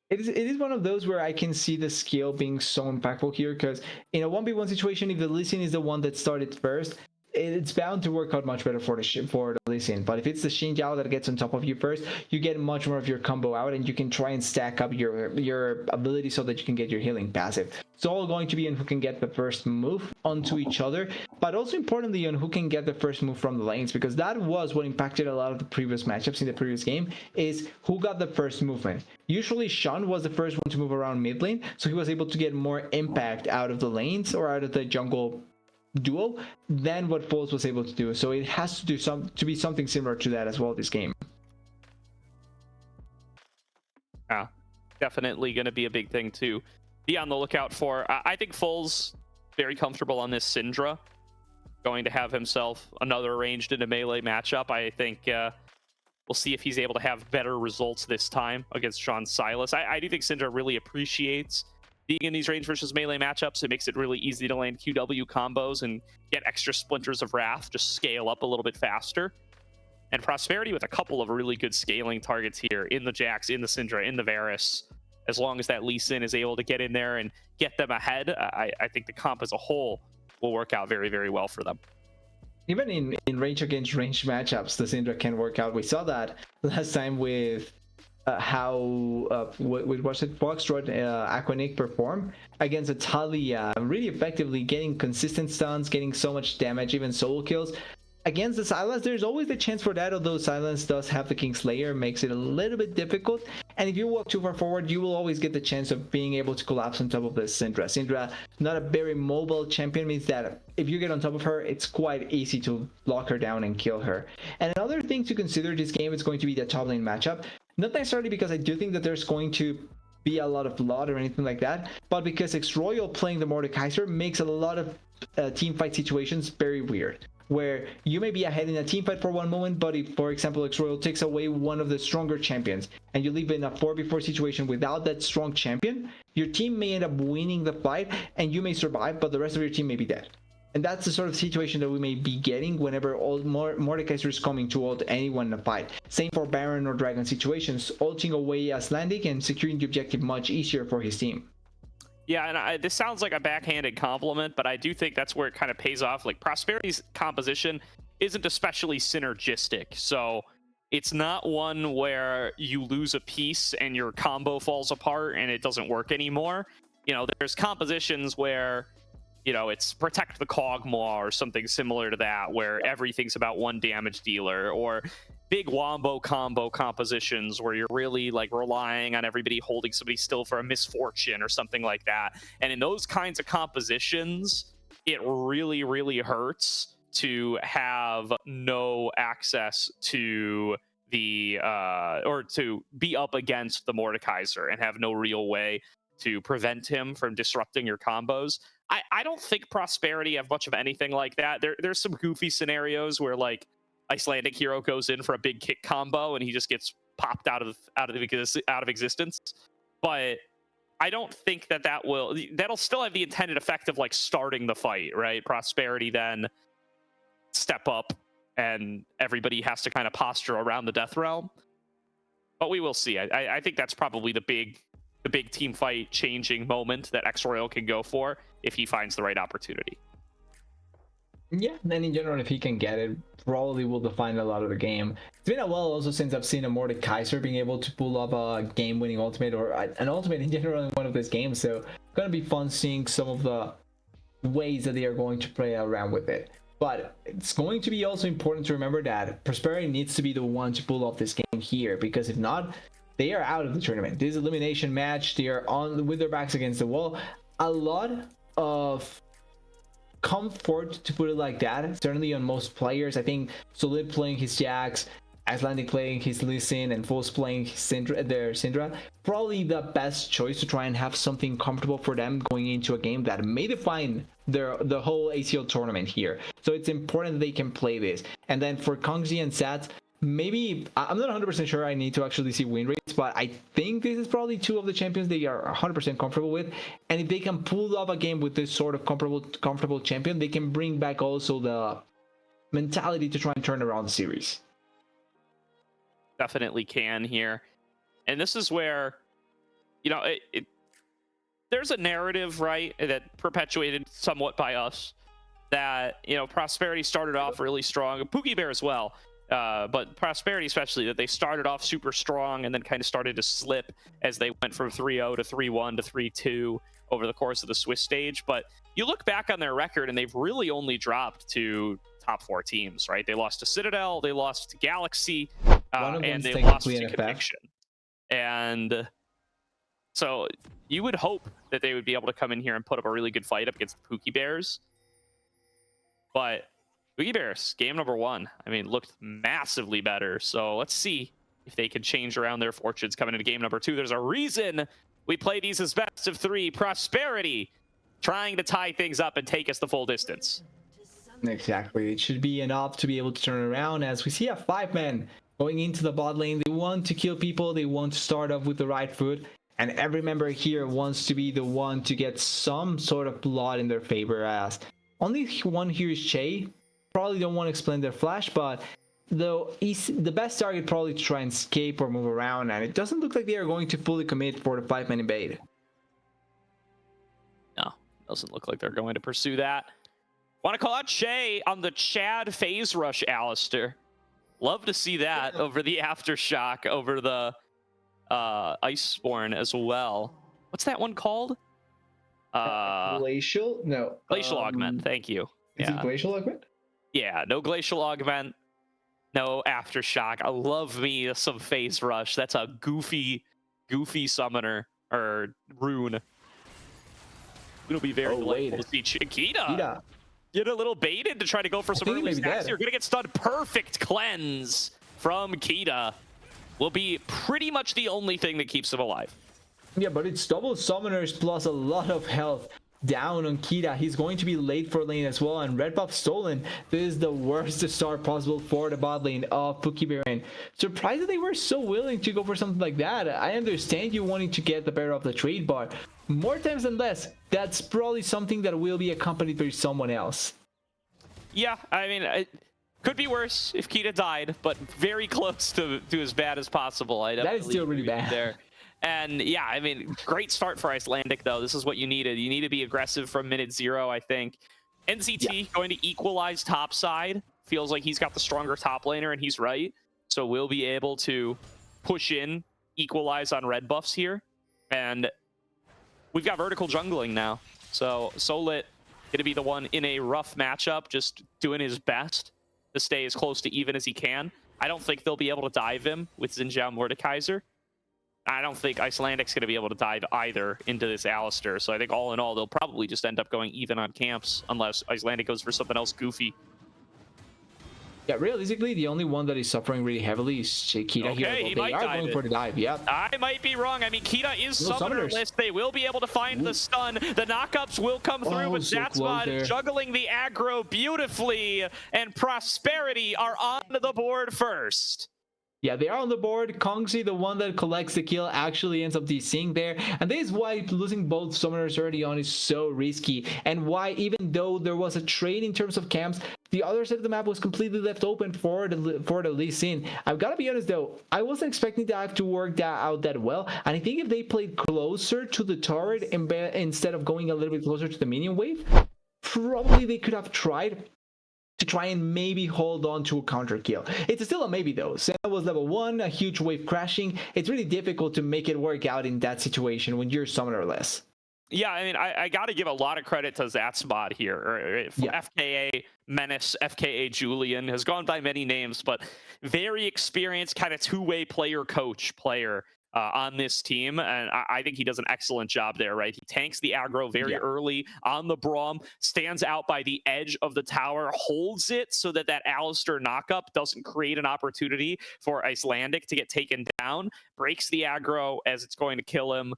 It is one of those where I can see the skill being so impactful here, because in a 1v1 situation, if the Lee Sin is the one that started first, it's bound to work out much better for the Lee Sin. But if it's the Xin Zhao that gets on top of you first, you get much more of your combo out, and you can try and stack up your ability so that you can get your healing passive. It's all going to be on who can get the first move onto each other, but also importantly on who can get the first move from the lanes, because that was what impacted a lot of the previous matchups in the previous game, is who got the first movement. Usually Sean was the first one to move around mid lane, so he was able to get more impact out of the lanes or out of the jungle duel than what Foles was able to do. So it has to be something similar to that as well this game. Yeah, definitely going to be a big thing to be on the lookout for. I think Foles very comfortable on this Syndra, going to have himself another ranged into melee matchup. I think we'll see if he's able to have better results this time against Sean Silas. I do think Syndra really appreciates being in these range versus melee matchups. It makes it really easy to land QW combos and get extra splinters of wrath, just scale up a little bit faster. And Prosperity with a couple of really good scaling targets here in the Jax, in the Syndra, in the Varus. As long as that Lee Sin is able to get in there and get them ahead, I think the comp as a whole will work out very, very well for them. Even in range against range matchups, the Syndra can work out. We saw that last time with how was it Foxtrot Aquanic perform against a Talia, really effectively getting consistent stuns, getting so much damage, even solo kills. Against the Silence, there's always the chance for that, although Silence does have the Kingslayer, makes it a little bit difficult. And if you walk too far forward, you will always get the chance of being able to collapse on top of the Syndra. Syndra, not a very mobile champion, means that if you get on top of her, it's quite easy to lock her down and kill her. And another thing to consider this game is going to be the top lane matchup. Not necessarily because I do think that there's going to be a lot of blood or anything like that, but because X-Royal playing the Mordekaiser makes a lot of team fight situations very weird, where you may be ahead in a team fight for one moment, but if, for example, X-Royal takes away one of the stronger champions and you leave in a 4v4 situation without that strong champion, your team may end up winning the fight and you may survive, but the rest of your team may be dead. And that's the sort of situation that we may be getting whenever Mordekaiser is coming to ult anyone in a fight. Same for Baron or Dragon situations, ulting away Icelandic and securing the objective much easier for his team. Yeah, and this sounds like a backhanded compliment, but I do think that's where it kind of pays off. Like, Prosperity's composition isn't especially synergistic, so it's not one where you lose a piece and your combo falls apart and it doesn't work anymore. You know, there's compositions where, you know, it's protect the Kog'Maw or something similar to that, where everything's about one damage dealer, or big wombo combo compositions where you're really like relying on everybody holding somebody still for a misfortune or something like that. And in those kinds of compositions, it really, really hurts to have no access to the or to be up against the Mordekaiser and have no real way to prevent him from disrupting your combos. I don't think Prosperity have much of anything like that. There's some goofy scenarios where like Icelandic hero goes in for a big kick combo and he just gets popped out of existence. But I don't think that'll still have the intended effect of like starting the fight, right? Prosperity then step up and everybody has to kind of posture around the death realm. But we will see. I think that's probably the big team fight changing moment that X-Royal can go for if he finds the right opportunity. Yeah, and in general, if he can get it, probably will define a lot of the game. It's been a while also since I've seen a Mordekaiser being able to pull up a game-winning ultimate or an ultimate in general in one of these games. So it's gonna be fun seeing some of the ways that they are going to play around with it. But it's going to be also important to remember that Prosperity needs to be the one to pull off this game here, because if not, they are out of the tournament. This elimination match, they are on with their backs against the wall. A lot of comfort, to put it like that, certainly on most players. I think Solid playing his Jax, Icelandic playing his Lee Sin, and Foles playing his Syndra, probably the best choice to try and have something comfortable for them going into a game that may define the whole ACL tournament here. So it's important that they can play this. And then for Kongzi and Sats, maybe I'm not 100% sure. I need to actually see win rates, but I think this is probably two of the champions they are 100% comfortable with. And if they can pull off a game with this sort of comfortable champion, they can bring back also the mentality to try and turn around the series. Definitely can here. And this is where, you know, there's a narrative, right, that perpetuated somewhat by us that, you know, Prosperity started off really strong. Pookie Bear as well. But Prosperity especially, that they started off super strong and then kind of started to slip as they went from 3-0 to 3-1 to 3-2 over the course of the Swiss stage. But you look back on their record and they've really only dropped to top 4 teams, right? They lost to Citadel, they lost to Galaxy, and they lost to Conviction. And so you would hope that they would be able to come in here and put up a really good fight up against the Pookie Bears. But Pookie Bears, game number 1, I mean, looked massively better. So let's see if they can change around their fortunes coming into game number 2. There's a reason we play these as best of 3. Prosperity trying to tie things up and take us the full distance. Exactly. It should be enough to be able to turn around, as we see a 5-man going into the bot lane. They want to kill people. They want to start off with the right foot. And every member here wants to be the one to get some sort of blood in their favor, as only one here is Shay. Probably don't want to explain their flash, but the best target probably to try and escape or move around, and it doesn't look like they are going to fully commit for the 5-man invade. No, doesn't look like they're going to pursue that. Want to call out Shay on the Chad phase rush, Alistair. Love to see that over the Aftershock, over the Iceborne as well. What's that one called? Glacial? No. Glacial Augment, thank you. Is it Glacial Augment? Yeah, no Glacial Augment, no Aftershock. I love me some phase rush. That's a goofy summoner or rune. It'll be very delightful to see Cheetah. Get a little baited to try to go for some early stacks. You're gonna get stunned. Perfect cleanse from Kita will be pretty much the only thing that keeps him alive. Yeah, but it's double summoners plus a lot of health down on Kita. He's going to be late for lane as well, and red buff stolen. This is the worst start possible for the bot lane of Pookie Bear. And surprised that they were so willing to go for something like that. I understand you wanting to get the better of the trade, but more times than less, that's probably something that will be accompanied by someone else. Yeah, I mean, it could be worse if Kita died, but very close to as bad as possible. That is still really bad. There. And yeah, I mean, great start for Icelandic, though. This is what you needed. You need to be aggressive from minute 0, I think. NCT going to equalize top side. Feels like he's got the stronger top laner, and he's right. So we'll be able to push in, equalize on red buffs here. And we've got vertical jungling now. So Solit going to be the one in a rough matchup, just doing his best to stay as close to even as he can. I don't think they'll be able to dive him with Xinjiao Mordekaiser. I don't think Icelandic's going to be able to dive either into this Alistair. So I think all in all, they'll probably just end up going even on camps unless Icelandic goes for something else goofy. Yeah, realistically, the only one that is suffering really heavily is Kita here. He they are going for the dive, yeah. I might be wrong. I mean, Kita is summoner list. They will be able to find the stun. The knockups will come through, but Zatsmod juggling the aggro beautifully, and Prosperity are on the board first. Yeah, they are on the board. Kongzi, the one that collects the kill, actually ends up DCing there. And this is why losing both summoners early on is so risky. And why, even though there was a trade in terms of camps, the other side of the map was completely left open for the Lee Sin. I've got to be honest, though, I wasn't expecting Dive to work out that well. And I think if they played closer to the turret instead of going a little bit closer to the minion wave, probably they could have tried to try and maybe hold on to a counter kill. It's still a maybe though. Senna was level 1, a huge wave crashing. It's really difficult to make it work out in that situation when you're summonerless. Yeah, I mean, I got to give a lot of credit to Zatsmod here. Or FKA Menace, FKA Julian, has gone by many names, but very experienced kind of two-way player on this team, and I think he does an excellent job there, right? He tanks the aggro very early on the Braum, stands out by the edge of the tower, holds it so that Alistair knockup doesn't create an opportunity for Icelandic to get taken down, breaks the aggro as it's going to kill him,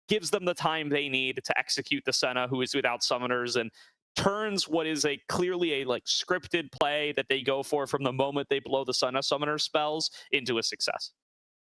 gives them the time they need to execute the Senna, who is without summoners, and turns what is a clearly a like scripted play that they go for from the moment they blow the Sun Summoner spells into a success.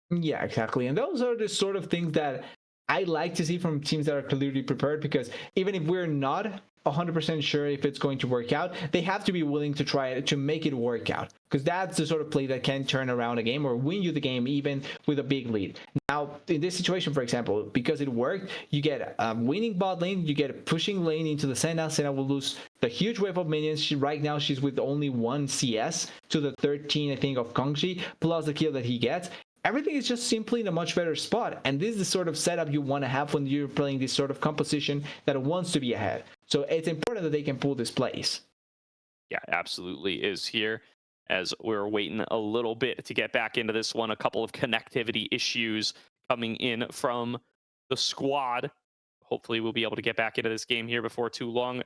Yeah, exactly. And those are the sort of things that I like to see from teams that are clearly prepared, because even if we're not 100% sure if it's going to work out, they have to be willing to try it to make it work out, because that's the sort of play that can turn around a game or win you the game even with a big lead. Now, in this situation, for example, because it worked, you get a winning bot lane, you get a pushing lane into the Senna. Senna will lose the huge wave of minions. Right now, she's with only 1 CS to the 13, I think, of Kongji, plus the kill that he gets. Everything is just simply in a much better spot. And this is the sort of setup you want to have when you're playing this sort of composition that wants to be ahead. So it's important that they can pull this plays. Yeah, absolutely is here. As we're waiting a little bit to get back into this one, a couple of connectivity issues coming in from the squad. Hopefully we'll be able to get back into this game here before too long.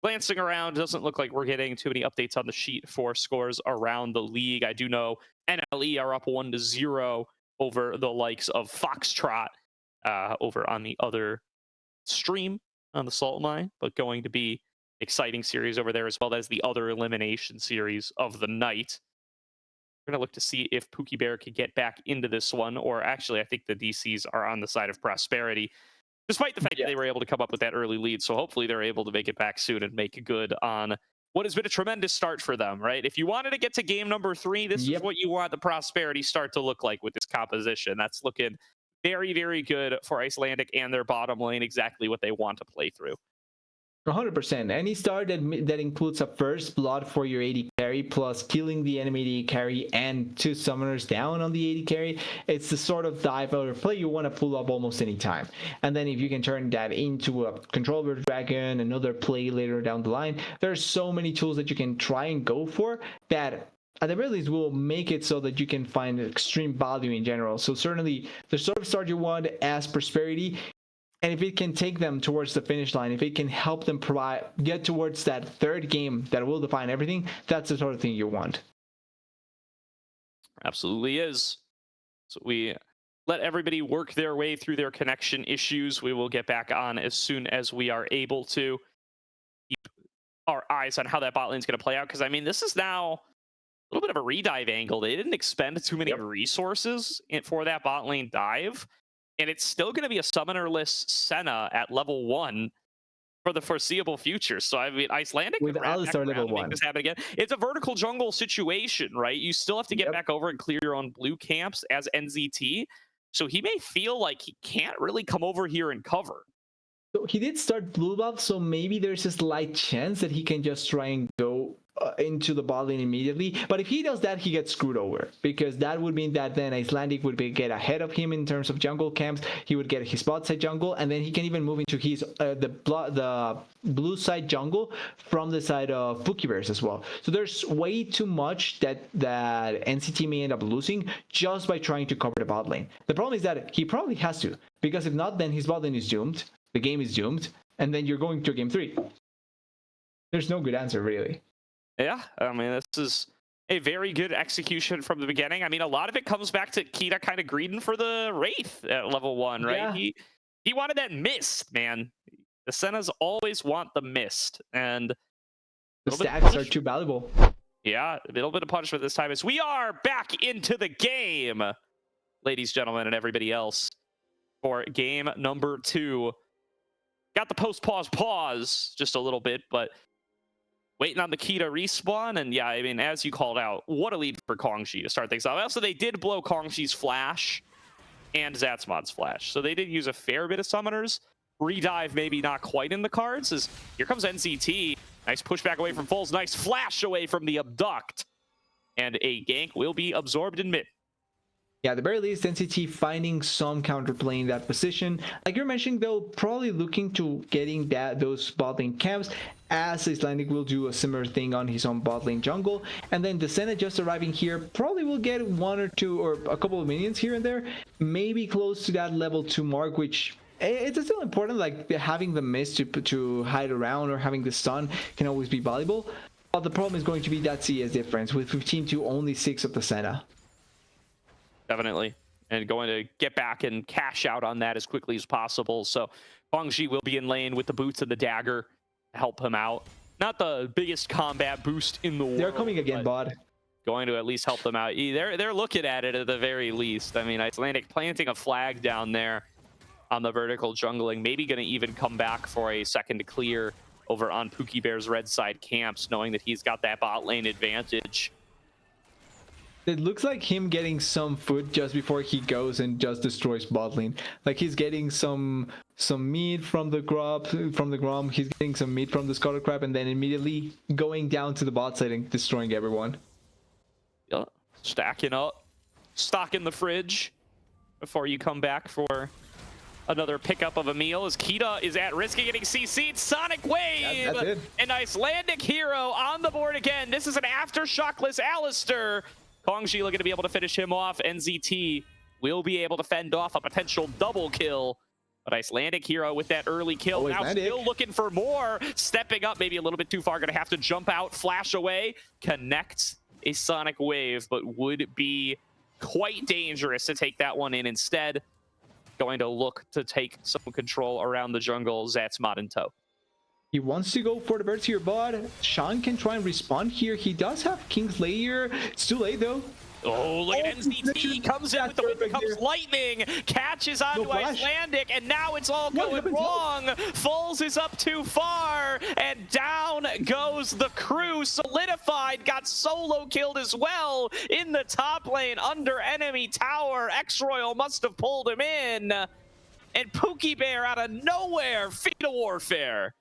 Glancing around, doesn't look like we're getting too many updates on the sheet for scores around the league. I do know NLE are up 1-0 over the likes of Foxtrot over on the other stream on the Salt Mine, but going to be exciting series over there, as well as the other elimination series of the night. We're going to look to see if Pookie Bear can get back into this one, or actually I think the DCs are on the side of Prosperity, despite the fact that they were able to come up with that early lead. So hopefully they're able to make it back soon and make good on what has been a tremendous start for them, right? If you wanted to get to game number 3, this is what you want the Prosperity start to look like with this composition. That's looking very, very good for Icelandic and their bottom lane, exactly what they want to play through. 100%. Any start that includes a first blood for your AD carry plus killing the enemy AD carry and 2 summoners down on the AD carry, it's the sort of dive or play you want to pull up almost any time. And then if you can turn that into a controller dragon, another play later down the line, there's so many tools that you can try and go for that at the very least will make it so that you can find extreme value in general. So certainly the sort of start you want as Prosperity. And if it can take them towards the finish line, if it can help them get towards that third game that will define everything, that's the sort of thing you want. Absolutely is. So we let everybody work their way through their connection issues. We will get back on as soon as we are able to. Keep our eyes on how that bot lane is going to play out, because I mean, this is now a little bit of a redive angle. They didn't expend too many resources for that bot lane dive. And it's still going to be a summonerless Senna at level 1 for the foreseeable future. So, I mean, Icelandic with Alistar level 1. Make this happen again. It's a vertical jungle situation, right? You still have to get back over and clear your own blue camps as NZT. So he may feel like he can't really come over here and cover. So he did start blue buff, so maybe there's a slight chance that he can just try and go into the bot lane immediately. But if he does that, he gets screwed over, because that would mean that then Icelandic would get ahead of him in terms of jungle camps. He would get his bot side jungle, and then he can even move into his the blue side jungle from the side of Pookie Bears as well. So there's way too much that NCT may end up losing just by trying to cover the bot lane. The problem is that he probably has to, because if not, then his bot lane is doomed. The game is doomed, and then you're going to game 3. There's no good answer, really. Yeah, I mean, this is a very good execution from the beginning. I mean, a lot of it comes back to Kita kind of greeding for the Wraith at level 1, right? Yeah. He wanted that mist, man. The Sennas always want the mist, and the stacks are too valuable. Yeah, a little bit of punishment this time as we are back into the game, ladies, gentlemen, and everybody else, for game number 2. Got the pause just a little bit, but waiting on the key to respawn. And yeah, I mean, as you called out, what a lead for Kongji to start things off. Also, they did blow Kongji's flash and Zatsmod's flash, so they did use a fair bit of summoners. Redive maybe not quite in the cards, as here comes NCT. Nice pushback away from Foles. Nice flash away from the abduct. And a gank will be absorbed in mid. Yeah, at the very least, NCT finding some counterplay in that position. Like you're mentioning, though, probably looking to getting those bot lane camps, as Icelandic will do a similar thing on his own bot lane jungle. And then the Senna just arriving here probably will get 1 or 2 or a couple of minions here and there, maybe close to that level 2 mark, which it's still important. Like having the mist to hide around, or having the stun can always be valuable. But the problem is going to be that CS difference with 15 to only 6 of the Senna. Definitely. And going to get back and cash out on that as quickly as possible. So Kongji will be in lane with the boots and the dagger. help him out. Not the biggest combat boost in the world. They're coming again, bot. Going to at least help them out. They're looking at it at the very least. I mean, Icelandic planting a flag down there on the vertical jungling. Maybe going to even come back for a second to clear over on Pookie Bear's red side camps, knowing that he's got that bot lane advantage. It looks like him getting some food just before he goes and just destroys bot lane. Like he's getting some meat from the Grom, he's getting some meat from the Scuttle Crab, and then immediately going down to the bot side and destroying everyone. Yeah, stacking up, stocking the fridge before you come back for another pickup of a meal, as Kita is at risk of getting CC'd. Sonic Wave! That's it. An Icelandic hero on the board again. This is an aftershockless Alistair. Kongji looking to be able to finish him off. NZT will be able to fend off a potential double kill. But Icelandic hero with that early kill. Now still looking for more. Stepping up, maybe a little bit too far. Going to have to jump out, flash away, connects a Sonic Wave, but would be quite dangerous to take that one in instead. Going to look to take some control around the jungle. Zat's mod in tow. He wants to go for the birds here, but Sean can try and respond here. He does have King's Lair. It's too late though. Oh, look at NZT. Comes in with the wind, comes lightning, catches onto Icelandic, and now it's all going wrong. Foles is up too far, and down goes the crew. Solidified, got solo killed as well in the top lane under enemy tower. X-Royal must have pulled him in. And Pookie Bear out of nowhere, feat of warfare.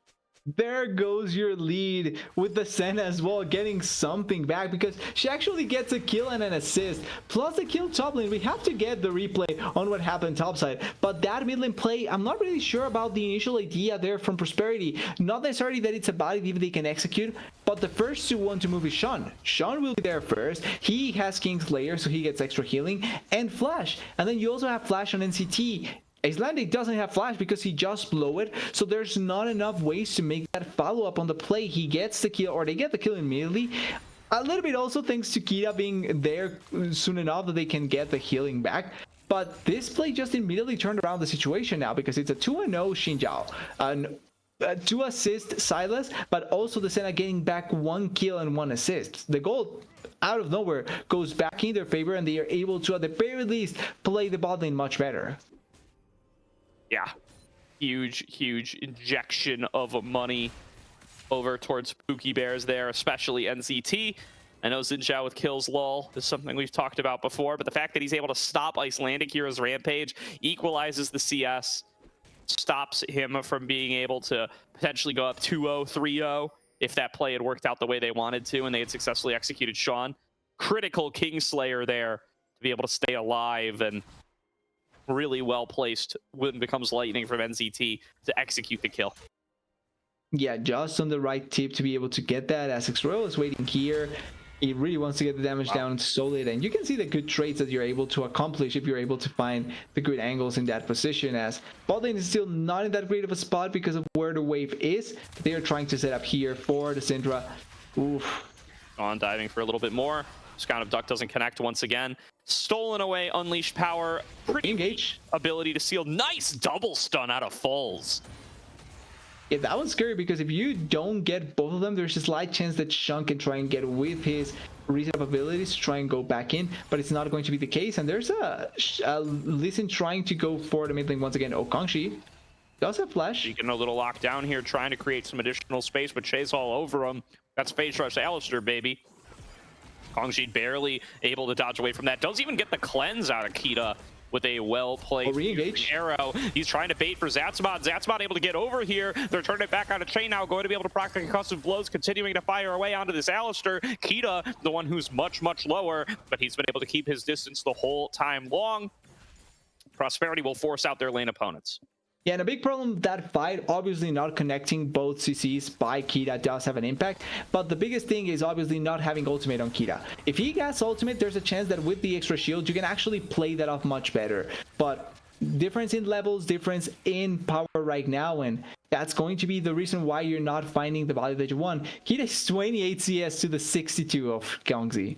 There goes your lead with the Senna as well, getting something back because she actually gets a kill and an assist. Plus the kill top lane. We have to get the replay on what happened topside. But that mid lane play, I'm not really sure about the initial idea there from Prosperity. Not necessarily that it's about it if they can execute, but the first to want to move is Sean. Sean will be there first. He has King's Lair, so he gets extra healing and Flash. And then you also have Flash on NCT. Icelandic doesn't have Flash because he just blew it, so there's not enough ways to make that follow-up on the play. He gets the kill, or they get the kill immediately. A little bit also thanks to Kita being there soon enough that they can get the healing back. But this play just immediately turned around the situation now because it's a 2-0 Xinjiao. 2 assist Silas, but also the Senna getting back 1 kill and 1 assist. The goal out of nowhere goes back in their favor, and they are able to, at the very least, play the bot lane much better. Yeah, huge injection of money over towards Pookie Bears there, especially NCT. I know Xinjiao with kills lol is something we've talked about before, but the fact that he's able to stop Icelandic Hero's rampage, equalizes the CS, stops him from being able to potentially go up 2-0, 3-0 if that play had worked out the way they wanted to and they had successfully executed Sean. Critical Kingslayer there to be able to stay alive, and really well placed when it becomes lightning from NCT to execute the kill. Yeah, just on the right tip to be able to get that, as X-Royal is waiting here. He really wants to get the damage down solid, and you can see the good traits that you're able to accomplish if you're able to find the good angles in that position, as bot lane is still not in that great of a spot because of where the wave is. They are trying to set up here for the Syndra. Oof. On diving for a little bit more. Scout of Duck doesn't connect once again. Stolen away, unleashed power. Pretty engage. Ability to seal. Nice double stun out of Foles. Yeah, that one's scary because if you don't get both of them, there's a slight chance that Sean can try and get with his reset of abilities to try and go back in, but it's not going to be the case. And there's a Listen trying to go for the mid lane once again. Oh, Kongshi does have Flash. Getting a little lockdown here, trying to create some additional space, but Chase all over him. That's Phase Rush Alistair, baby. Kongji barely able to dodge away from that. Doesn't even get the cleanse out of Kita with a well-played arrow. He's trying to bait for Zatsmod. Zatsmod able to get over here. They're turning it back on a chain now, going to be able to proc the concussive blows, continuing to fire away onto this Alistair. Kita, the one who's much lower, but he's been able to keep his distance the whole time long. Prosperity will force out their lane opponents. Yeah, and a big problem, that fight, obviously not connecting both CCs by Kita does have an impact, but the biggest thing is obviously not having ultimate on Kita. If he gets ultimate, there's a chance that with the extra shield, you can actually play that off much better. But difference in levels, difference in power right now, and that's going to be the reason why you're not finding the value that you want. Kita's 28 CS to the 62 of Kongzi.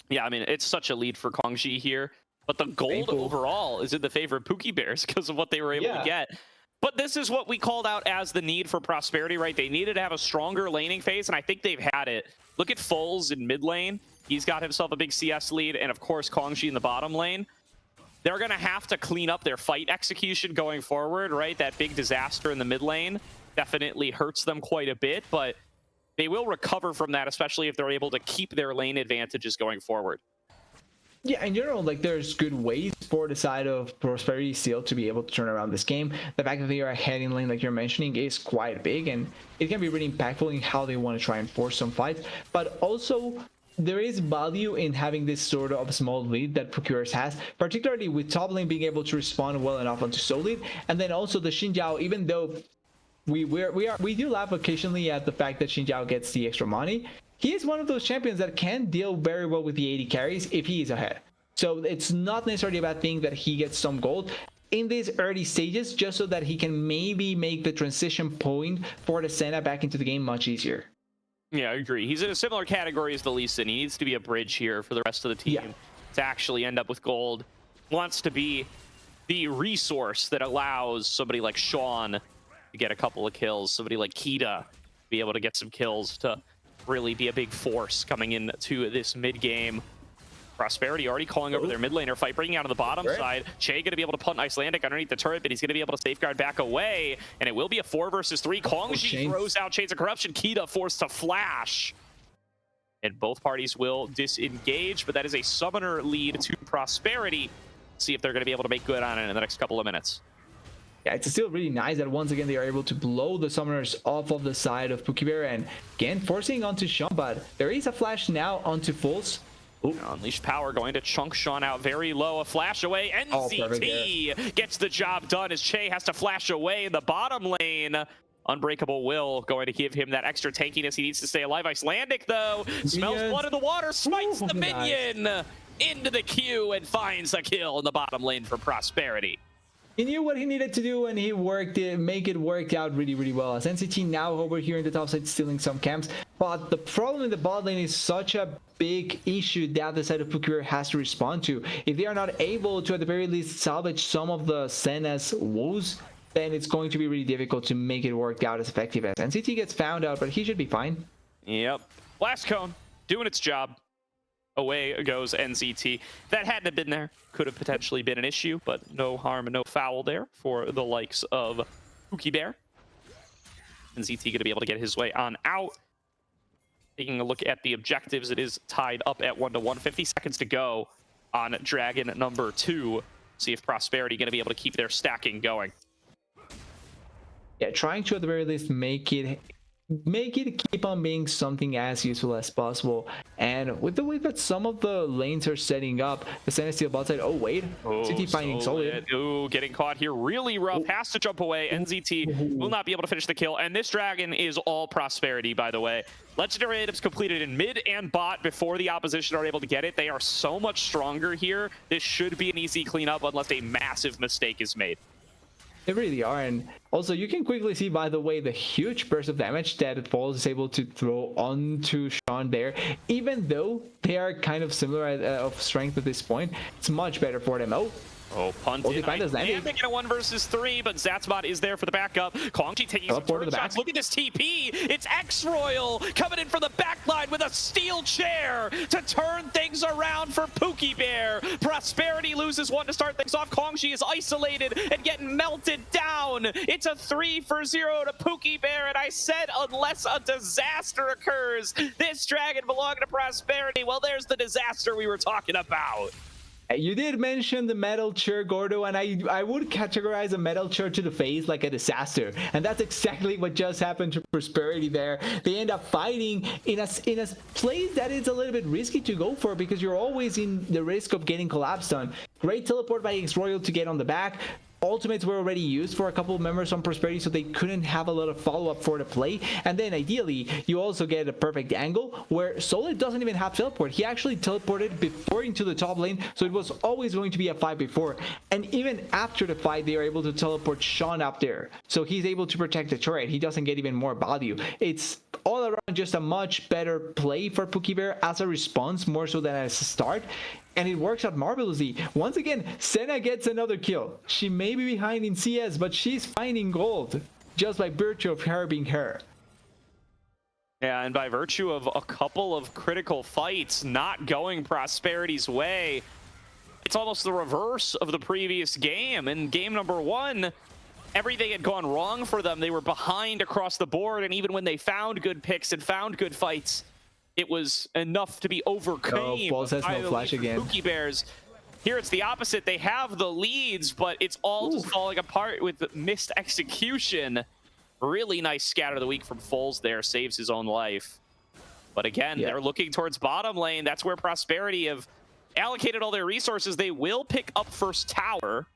Yeah, I mean, it's such a lead for Kongji here. But the gold overall is in the favor of Pookie Bears because of what they were able to get. But this is what we called out as the need for Prosperity, right? They needed to have a stronger laning phase, and I think they've had it. Look at Foles in mid lane. He's got himself a big CS lead, and of course, Kongji in the bottom lane. They're going to have to clean up their fight execution going forward, right? That big disaster in the mid lane definitely hurts them quite a bit, but they will recover from that, especially if they're able to keep their lane advantages going forward. Yeah, in general, like there's good ways for the side of Prosperity still to be able to turn around this game. The fact that they are ahead in lane, like you're mentioning, is quite big, and it can be really impactful in how they want to try and force some fights. But also, there is value in having this sort of small lead that Procurers has, particularly with top lane being able to respond well enough onto solo lead, and then also the Xin Zhao, even though we do laugh occasionally at the fact that Xin Zhao gets the extra money. He is one of those champions that can deal very well with the 80 carries if he is ahead. So it's not necessarily a bad thing that he gets some gold in these early stages, just so that he can maybe make the transition point for the Senna back into the game much easier. Yeah, I agree. He's in a similar category as the Lee Sin. He needs to be a bridge here for the rest of the team to actually end up with gold. Wants to be the resource that allows somebody like Sean to get a couple of kills, somebody like Kita be able to get some kills, to really be a big force coming into this mid game. Prosperity already calling over their mid laner fight, bringing out on the bottom side. Che going to be able to punt Icelandic underneath the turret, but he's going to be able to safeguard back away, and it will be a 4 versus 3. Kongji throws out Chains of Corruption. Kita forced to flash, and both parties will disengage, but that is a summoner lead to Prosperity. See if they're going to be able to make good on it in the next couple of minutes. Yeah, it's still really nice that once again they are able to blow the summoners off of the side of Pookie Bear, and again forcing onto Sean, but there is a flash now onto Foles. Unleashed Power going to chunk Sean out very low. A flash away. NCT gets the job done as Che has to flash away in the bottom lane. Unbreakable Will going to give him that extra tankiness he needs to stay alive. Icelandic, though, smells blood in the water, smites the minion into the queue and finds a kill in the bottom lane for Prosperity. He knew what he needed to do, and he make it work out really, really well. As NCT now over here in the top side stealing some camps, but the problem in the bot lane is such a big issue that the side of Procure has to respond to. If they are not able to, at the very least, salvage some of the Senna's woes, then it's going to be really difficult to make it work out as effective as NCT gets found out, but he should be fine. Yep. Blast Cone doing its job. Away goes NCT. That hadn't have been there, could have potentially been an issue, but no harm and no foul there for the likes of Pookie Bear. NCT going to be able to get his way on out. Taking a look at the objectives, it is tied up at 1-1. 50 seconds to go on Dragon number 2. See if Prosperity going to be able to keep their stacking going. Yeah, trying to at the very least make it keep on being something as useful as possible. And with the way that some of the lanes are setting up, the Senna steel bot side, CT finding solid. Ooh, getting caught here really rough. Has to jump away. NZT will not be able to finish the kill, and this dragon is all Prosperity, by the way. Legendary items completed in mid and bot before the opposition are able to get it. They are so much stronger here. This should be an easy cleanup unless a massive mistake is made. They really are, and also you can quickly see, by the way, the huge burst of damage that Foles is able to throw onto Sean there. Even though they are kind of similar of strength at this point, it's much better for them. Punted. Making a 1 versus 3, but Zatzbot is there for the backup. Kongji taking some turret shots. Look at this TP. It's X-Royal coming in from the back line with a steel chair to turn things around for Pookie Bear. Prosperity loses 1 to start things off. Kongji is isolated and getting melted down. It's a 3-0 to Pookie Bear, and I said unless a disaster occurs, this dragon belonging to Prosperity. Well, there's the disaster we were talking about. You did mention the metal chair, Gordo, and I would categorize a metal chair to the face like a disaster, and that's exactly what just happened to Prosperity there. They end up fighting in a place that is a little bit risky to go for, because you're always in the risk of getting collapsed on. Great teleport by X-Royal to get on the back. Ultimates were already used for a couple of members on Prosperity, so they couldn't have a lot of follow-up for the play. And then ideally, you also get a perfect angle where Solid doesn't even have teleport. He actually teleported before into the top lane, so it was always going to be a fight before. And even after the fight, they are able to teleport Sean up there, so he's able to protect the turret. He doesn't get even more value. It's all around just a much better play for Pookie Bear as a response, more so than as a start. and it works out marvelously. Once again, Senna gets another kill. She may be behind in CS, but she's finding gold just by virtue of her being her. Yeah, and by virtue of a couple of critical fights not going Prosperity's way, it's almost the reverse of the previous game. In game number 1, everything had gone wrong for them. They were behind across the board, and even when they found good picks and found good fights, it was enough to be overcome. Falls has no flash again. Pookie Bears. Here it's the opposite. They have the leads, but it's all just falling apart with missed execution. Really nice scatter of the week from Foles there. Saves his own life. But again, they're looking towards bottom lane. That's where Prosperity have allocated all their resources. They will pick up first tower,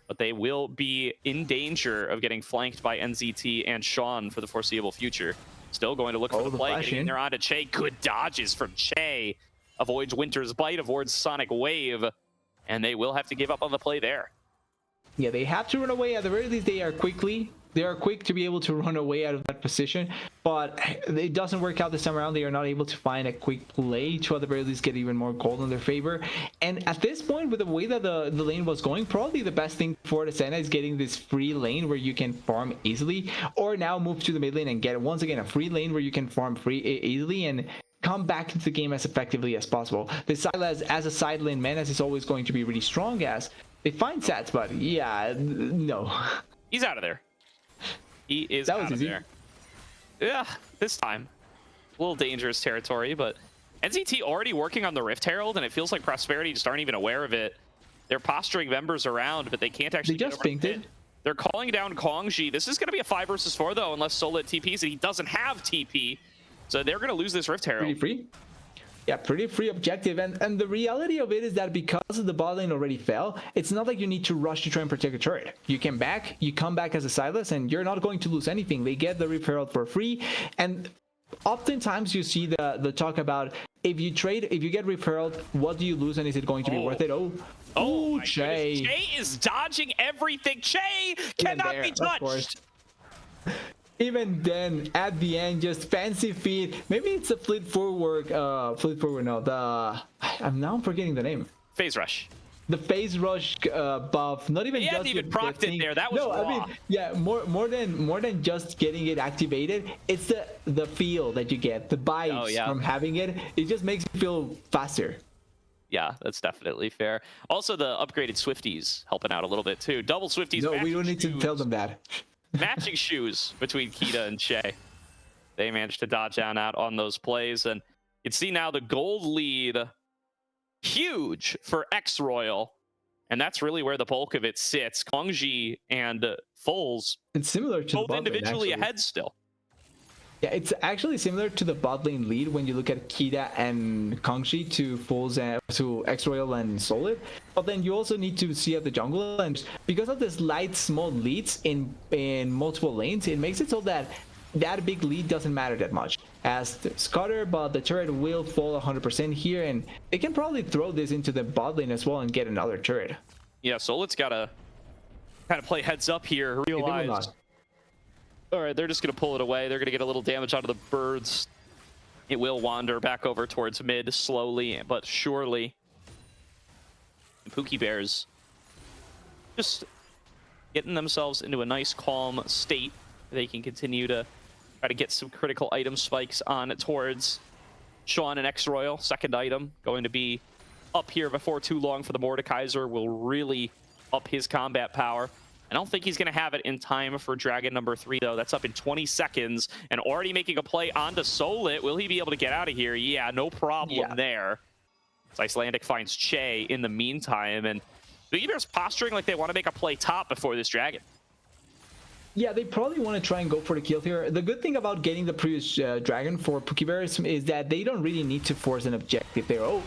but they will be in danger of getting flanked by NZT and Sean for the foreseeable future. Still going to look for the play. Getting there onto Che. Good dodges from Che. Avoids Winter's Bite, avoids Sonic Wave, and they will have to give up on the play there. Yeah, they have to run away. At the very least, they are quick to be able to run away out of that position, but it doesn't work out this time around. They are not able to find a quick play to at the very least get even more gold in their favor. And at this point, with the way that the lane was going, probably the best thing for the Senna is getting this free lane where you can farm easily, or now move to the mid lane and get once again a free lane where you can farm easily and come back into the game as effectively as possible. The Sylas as a side lane Menace is always going to be really strong as they find sats, but yeah, no. He's out of there. He is out of there. Yeah, this time. A little dangerous territory, but NZT already working on the Rift Herald, and it feels like Prosperity just aren't even aware of it. They're posturing members around, but they can't actually just pinked it. They're calling down Kongji. This is going to be a 5 versus 4, though, unless Solid TPs, and he doesn't have TP. So they're going to lose this Rift Herald. Pretty free. Yeah, pretty free objective. And the reality of it is that because the bot lane already fell, it's not like you need to rush to try and protect a turret. You come back as a Silas, and you're not going to lose anything. They get the Rift Herald for free. And oftentimes you see the talk about if you get Rift Herald, what do you lose, and is it going to be worth it? Oh, Che. Che is dodging everything. Che cannot be touched. Even then, at the end, just fancy feet. Maybe it's a fleet forward. No, I'm forgetting the name. Phase rush. The phase rush buff. Not even. He hadn't even procced it there. That was raw. I mean, yeah, more than just getting it activated. It's the feel that you get, the vibes from having it. It just makes you feel faster. Yeah, that's definitely fair. Also, the upgraded Swifties helping out a little bit too. Double Swifties. No, we don't need to tell them that. Matching shoes between Kita and Che. They managed to dodge down out on those plays, and you can see now the gold lead huge for X-Royal, and that's really where the bulk of it sits. Kongji and Foles, it's similar to both individually ahead still. Yeah, it's actually similar to the bot lane lead when you look at Kita and Kongji to Foles and to X-Royal and Solid. But then you also need to see at the jungle, and because of this light small leads in multiple lanes, it makes it so that big lead doesn't matter that much. As the Scutter, but the turret will fall 100% here, and they can probably throw this into the bot lane as well and get another turret. Yeah, Solid's gotta kind of play heads up here, realize. All right, they're just going to pull it away. They're going to get a little damage out of the birds. It will wander back over towards mid slowly but surely. And Pookie Bears just getting themselves into a nice calm state. They can continue to try to get some critical item spikes on towards Sean and X-Royal. Second item going to be up here before too long for the Mordekaiser. Will really up his combat power. I don't think he's going to have it in time for Dragon number 3, though. That's up in 20 seconds and already making a play onto Solit. Will he be able to get out of here? Yeah, no problem there. So Icelandic finds Che in the meantime, and Beaver's posturing like they want to make a play top before this Dragon. Yeah, they probably want to try and go for the kill here. The good thing about getting the previous Dragon for Pookie Bears is that they don't really need to force an objective there. Oh,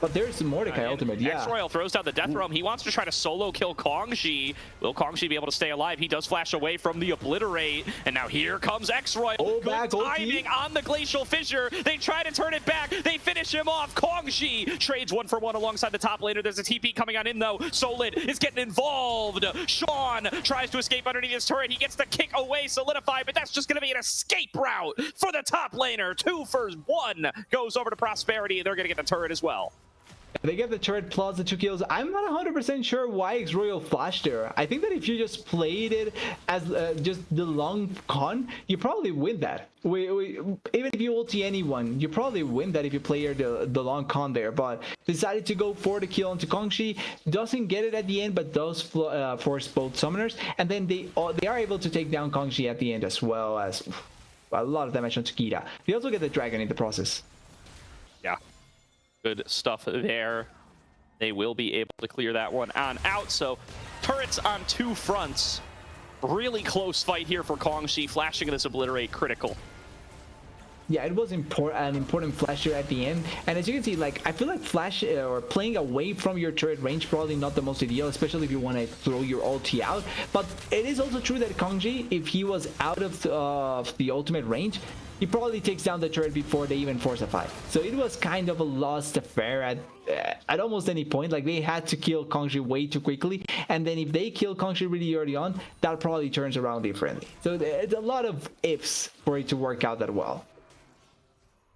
but there's Mordecai ultimate, yeah. X-Royal throws down the Death Realm. He wants to try to solo kill Kongji. Will Kongji be able to stay alive? He does flash away from the Obliterate. And now here comes X-Royal. Good timing on the Glacial Fissure. They try to turn it back. They finish him off. Kongji trades 1-for-1 alongside the top laner. There's a TP coming on in, though. Solid is getting involved. Sean tries to escape underneath his turret. He gets the kick away, Solidify, but that's just going to be an escape route for the top laner. 2 for 1 goes over to Prosperity. They're going to get the turret as well. They get the turret plus the 2 kills. I'm not 100% sure why X-Royal flashed there. I think that if you just played it as just the long con, you probably win that. Even if you ulti anyone, you probably win that if you play the long con there. But decided to go for the kill onto Kongxi. Doesn't get it at the end, but does force both summoners. And then they are able to take down Kongxi at the end as well as a lot of damage onto Kita. They also get the dragon in the process. Yeah. Good stuff there. They will be able to clear that one on out. So turrets on two fronts. Really close fight here for Kongxi. Flashing this obliterate critical. Yeah, it was an important flash here at the end. And as you can see, like, I feel like flash or playing away from your turret range probably not the most ideal, especially if you want to throw your ulti out. But it is also true that Kongxi, if he was out of the ultimate range, he probably takes down the turret before they even force a fight. So it was kind of a lost affair at almost any point. Like, they had to kill Kongxi way too quickly, and then if they kill Kongxi really early on, that probably turns around differently. So it's a lot of ifs for it to work out that well.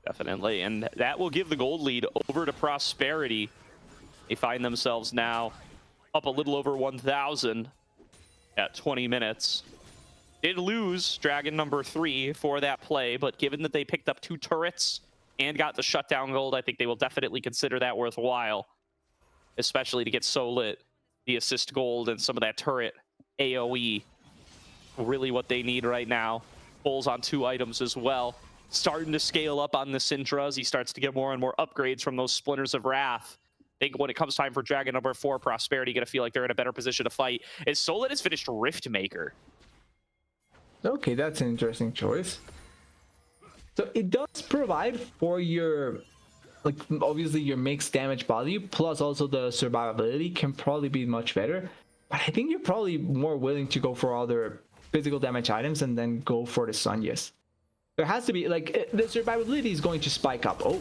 Definitely, and that will give the gold lead over to Prosperity. They find themselves now up a little over 1,000 at 20 minutes. Did lose Dragon number 3 for that play, but given that they picked up 2 turrets and got the shutdown gold, I think they will definitely consider that worthwhile, especially to get so lit. The assist gold and some of that turret AoE, really what they need right now. Pulls on 2 items as well. Starting to scale up on the Syndra as he starts to get more and more upgrades from those Splinters of Wrath. I think when it comes time for Dragon number 4, Prosperity going to feel like they're in a better position to fight. As Solid has finished Riftmaker. Okay, that's an interesting choice. So it does provide for your, like, obviously your mixed damage value, plus also the survivability can probably be much better. But I think you're probably more willing to go for other physical damage items and then go for the Sunyas. There has to be, like, the survivability is going to spike up. Oh.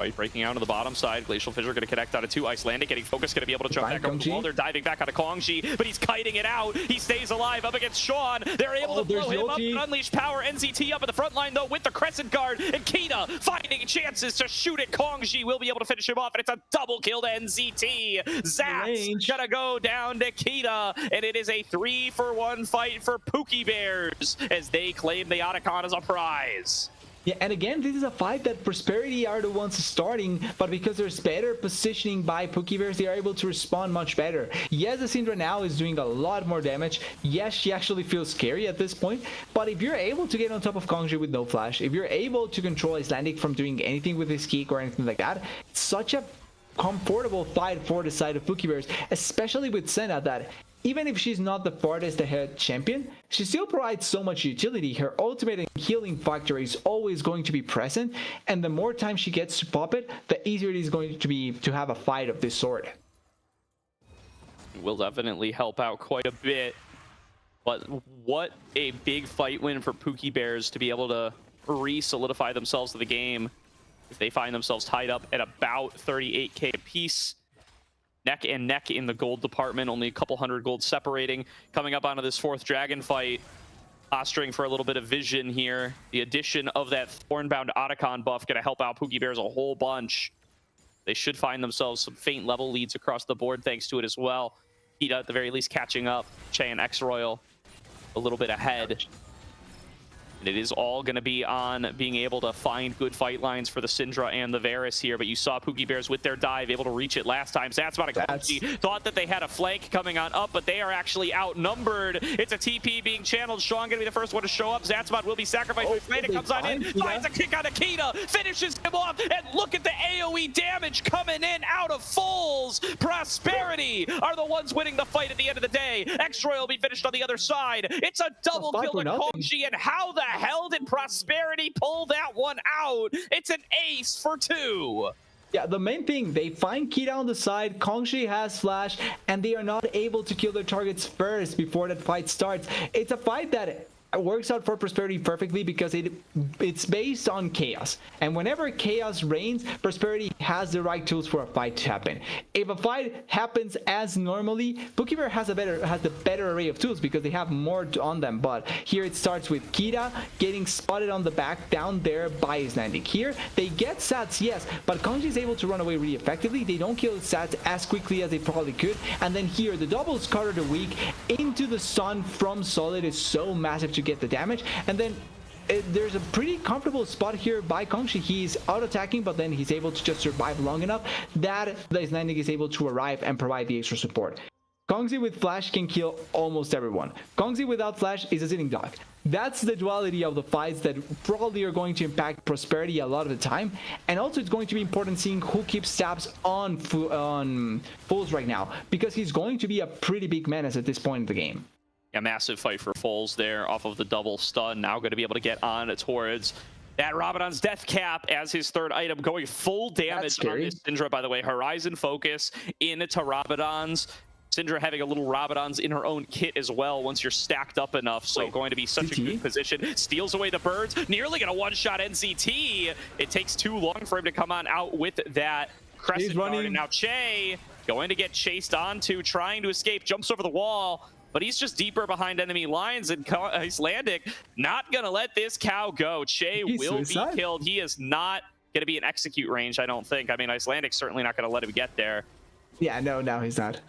Right, breaking out on the bottom side. Glacial Fissure going to connect out of 2. Icelandic getting focused, going to be able to jump back over the wall. They're diving back out of Kongxi, but he's kiting it out. He stays alive up against Sean. They're able to blow him up and unleash power. NZT up at the front line, though, with the Crescent Guard. And Kita finding chances to shoot at Kongxi. Will be able to finish him off, and it's a double kill to NZT. Zat's going to go down to Kita, and it is a 3-for-1 fight for Pookie Bears as they claim the Otacon as a prize. Yeah, and again, this is a fight that Prosperity are the ones starting, but because there's better positioning by Pookie Bears, they are able to respond much better. Yes, the Syndra now is doing a lot more damage. Yes, she actually feels scary at this point, but if you're able to get on top of Kongxi with no flash, if you're able to control Icelandic from doing anything with his kick or anything like that, it's such a comfortable fight for the side of Pookie Bears, especially with Senna, that even if she's not the farthest ahead champion, she still provides so much utility. Her ultimate and healing factor is always going to be present, and the more time she gets to pop it, the easier it is going to be to have a fight of this sort. Will definitely help out quite a bit, but what a big fight win for Pookie Bears to be able to re-solidify themselves to the game if they find themselves tied up at about 38k apiece. Neck and neck in the gold department, only a couple hundred gold separating. Coming up onto this 4th dragon fight, posturing for a little bit of vision here. The addition of that Thornbound Otacon buff going to help out Pookie Bears a whole bunch. They should find themselves some faint level leads across the board thanks to it as well. Kita at the very least catching up. Che and X-Royal a little bit ahead. And it is all going to be on being able to find good fight lines for the Syndra and the Varus here. But you saw Pookie Bears with their dive able to reach it last time. Zatzbot and Kongxi thought that they had a flank coming on up, but they are actually outnumbered. It's a TP being channeled. Sean going to be the first one to show up. Zatzbot will be sacrificed. Icelandic comes on in, finds a kick on Akita, finishes him off, and look at the AoE damage coming in out of Fulls. Prosperity are the ones winning the fight at the end of the day. X-Roy will be finished on the other side. It's a double kill to Kongxi, and how the hell did Prosperity pull that one out? It's an ace for 2. Yeah, the main thing, they find Kita on the side, Kongxi has flash, and they are not able to kill their targets first before that fight starts. It's a fight that works out for Prosperity perfectly because it's based on chaos, and whenever chaos reigns, Prosperity has the right tools for a fight to happen. If a fight happens as normally, Pookie Bear has the better array of tools because they have more on them. But here it starts with Kita getting spotted on the back down there by Icelandic. Here they get Sats, yes, but Kongji is able to run away really effectively. They don't kill Sats as quickly as they probably could, and then here the double Scar of the Week into the stun from Solid is so massive to get the damage, and then there's a pretty comfortable spot here by Kongji. He's out attacking, but then he's able to just survive long enough that the Icelandic is able to arrive and provide the extra support. Kongzi with Flash can kill almost everyone. Kongzi without Flash is a sitting dog. That's the duality of the fights that probably are going to impact Prosperity a lot of the time. And also it's going to be important seeing who keeps tabs on Fools right now, because he's going to be a pretty big menace at this point in the game. A massive fight for Foles there off of the double stun. Now going to be able to get on towards that Rabadon's death cap as his third item, going full damage on this Syndra, by the way. Horizon focus into Rabadon's. Syndra having a little Rabadon's in her own kit as well once you're stacked up enough. So going to be such a good position. Steals away the birds. Nearly going to one-shot NCT. It takes too long for him to come on out with that Crescent Guard. And now Che going to get chased onto, trying to escape. Jumps over the wall. But he's just deeper behind enemy lines, and Icelandic not going to let this cow go. Che will be killed. He is not going to be in execute range, I don't think. I mean, Icelandic's certainly not going to let him get there. Yeah, no, he's not.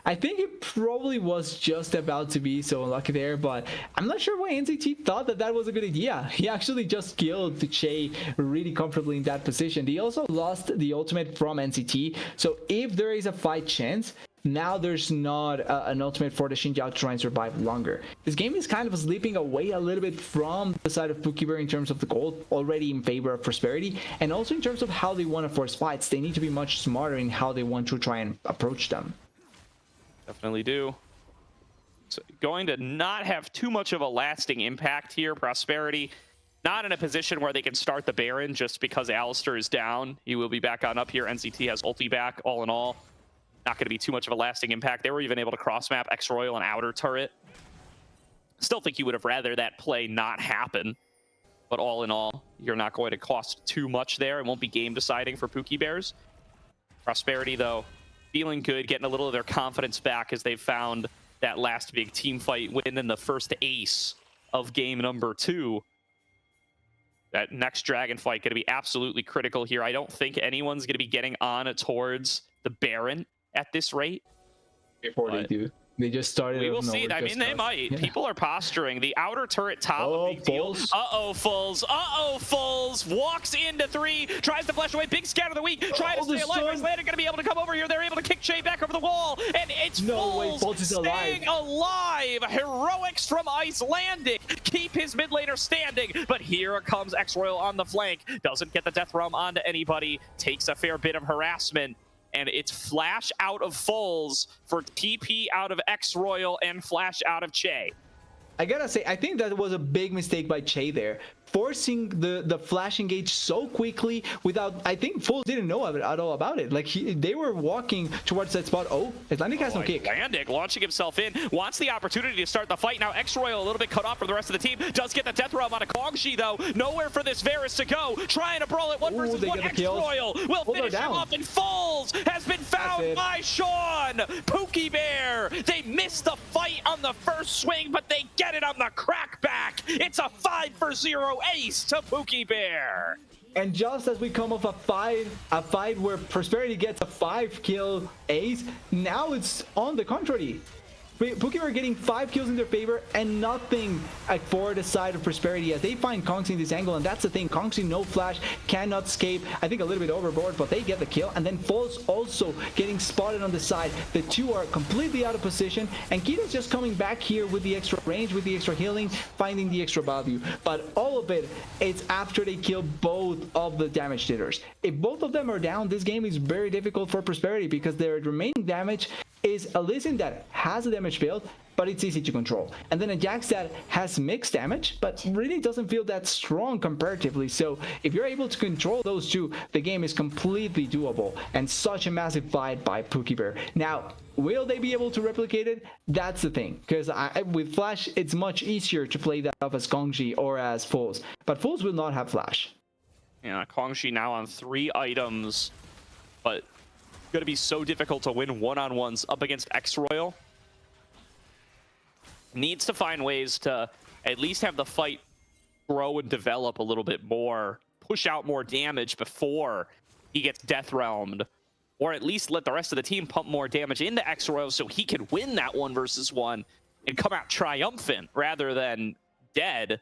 I think it probably was just about to be so unlucky there, but I'm not sure why NCT thought that was a good idea. He actually just killed Che really comfortably in that position. They also lost the ultimate from NCT, so if there is a fight chance, now there's not an ultimate for the Xinjiao to try and survive longer. This game is kind of slipping away a little bit from the side of Pookie Bear in terms of the gold, already in favor of Prosperity, and also in terms of how they want to force fights. They need to be much smarter in how they want to try and approach them. Definitely do. So going to not have too much of a lasting impact here. Prosperity not in a position where they can start the Baron just because Alistar is down. He will be back on up here. NCT has ulti back. All in all, not going to be too much of a lasting impact. They were even able to cross-map X-Royal and outer turret. Still think you would have rather that play not happen. But all in all, you're not going to cost too much there. It won't be game deciding for Pookie Bears. Prosperity, though, feeling good, getting a little of their confidence back as they've found that last big team fight win in the first ace of game number 2. That next dragon fight going to be absolutely critical here. I don't think anyone's going to be getting on towards the Baron at this rate. Before they do. They just started. We will see. I mean, they might. Yeah. People are posturing. The outer turret top. Oh, big deal. Uh-oh, Fulls. Uh-oh, Fulls. Walks into 3. Tries to flash away. Big scout of the week. Trying to stay alive. Icelandic going to be able to come over here. They're able to kick Che back over the wall. And it's Fulls staying alive. Heroics from Icelandic. Keep his mid laner standing. But here comes X-Royal on the flank. Doesn't get the Death Realm onto anybody. Takes a fair bit of harassment. And it's flash out of Fulls for TP out of X-Royal and flash out of Che. I gotta say, I think that was a big mistake by Che there. Forcing the flash engage so quickly without, I think Fulls didn't know at all about it. Like they were walking towards that spot. Oh, Icelandic has no kick. Icelandic launching himself in, wants the opportunity to start the fight. Now X-Royal a little bit cut off from the rest of the team. Does get the Death Realm on a Kongji though. Nowhere for this Varus to go. Trying to brawl it 1 versus 1. X-Royal will finish him off, and Fulls has been found by Sean. Pookie Bear. They missed the fight on the first swing, but they get it on the crackback. It's a 5-0 ace to Pookie Bear. And just as we come off a fight where Prosperity gets a 5-kill ace, now it's on the contrary. Pookie are getting 5 kills in their favor and nothing for the side of Prosperity as they find Kongzi in this angle. And that's the thing, Kongzi no flash, cannot escape. I think a little bit overboard, but they get the kill. And then Fulls also getting spotted on the side. The two are completely out of position, and Kita's just coming back here with the extra range, with the extra healing, finding the extra value. But all of it, it's after they kill both of the damage dealers. If both of them are down, this game is very difficult for Prosperity because their remaining damage is a Lee that has a damage build, but it's easy to control. And then a Jax that has mixed damage, but really doesn't feel that strong comparatively. So if you're able to control those two, the game is completely doable. And such a massive fight by Pookie Bear. Now, Will they be able to replicate it? That's the thing. Because with Flash, it's much easier to play that off as Kongji or as Foles. But Foles will not have Flash. Yeah, Kongji now on 3 items, but going to be so difficult to win one-on-ones up against X-Royal. Needs to find ways to at least have the fight grow and develop a little bit more, push out more damage before he gets Death Realmed, or at least let the rest of the team pump more damage into X-Royal so he can win that 1v1 and come out triumphant rather than dead.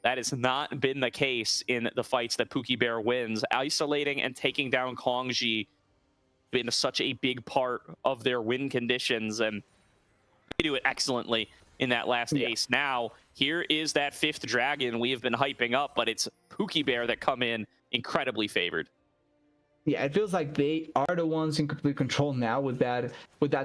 That has not been the case in the fights that Pookie Bear wins. Isolating and taking down Kongji been such a big part of their win conditions, and they do it excellently in that last ace. Now, here is that 5th dragon we have been hyping up, but it's Pookie Bear that come in incredibly favored. Yeah, it feels like they are the ones in complete control now with that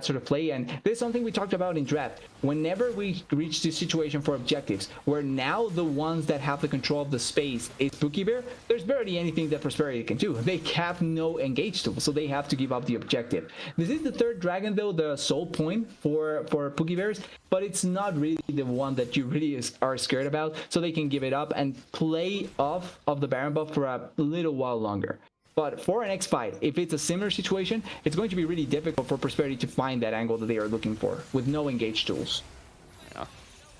sort of play. And this is something we talked about in draft. Whenever we reach this situation for objectives, where now the ones that have the control of the space is Pookie Bear, there's barely anything that Prosperity can do. They have no engage tool, so they have to give up the objective. This is the 3rd dragon, though, the soul point for Pookie Bears, but it's not really the one that you really are scared about, so they can give it up and play off of the Baron buff for a little while longer. But for an X fight, if it's a similar situation, it's going to be really difficult for Prosperity to find that angle that they are looking for with no engage tools. Yeah.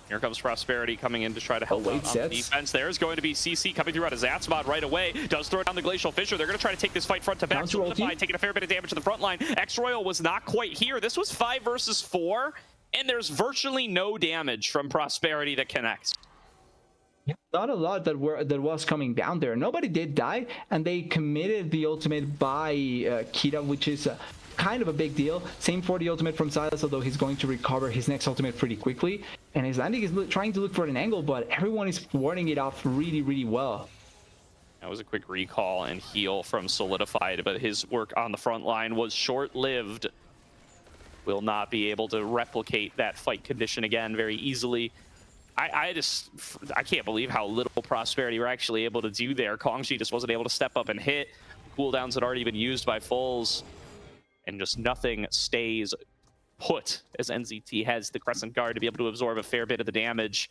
Here comes Prosperity coming in to try to help out on the defense. There's going to be CC coming through out of Zatsmod right away. Does throw down the Glacial Fissure. They're going to try to take this fight front to back. Solidified, taking a fair bit of damage to the front line. X-Royal was not quite here. This was 5 versus 4, and there's virtually no damage from Prosperity that connects. Not a lot that was coming down there. Nobody did die, and they committed the ultimate by Kita, which is kind of a big deal. Same for the ultimate from Silas, although he's going to recover his next ultimate pretty quickly. And his landing is trying to look for an angle, but everyone is warding it off really, really well. That was a quick recall and heal from Solidified, but his work on the front line was short-lived. Will not be able to replicate that fight condition again very easily. I can't believe how little Prosperity were actually able to do there. Kongji just wasn't able to step up and hit. Cooldowns had already been used by Foles, and just nothing stays put as NZT has the Crescent Guard to be able to absorb a fair bit of the damage.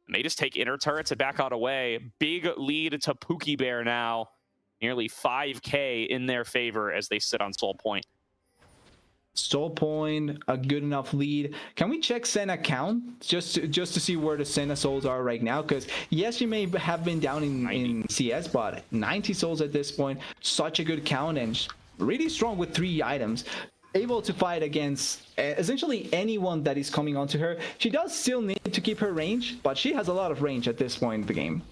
And they just take inner turrets and back out away. Big lead to Pookie Bear now. Nearly 5k in their favor as they sit on Soul Point. Soul Point, a good enough lead. Can we check Senna count just to see where the Senna souls are right now? Because yes, she may have been down in CS, but 90 souls at this point, such a good count and really strong with 3 items. Able to fight against essentially anyone that is coming onto her. She does still need to keep her range, but she has a lot of range at this point in the game.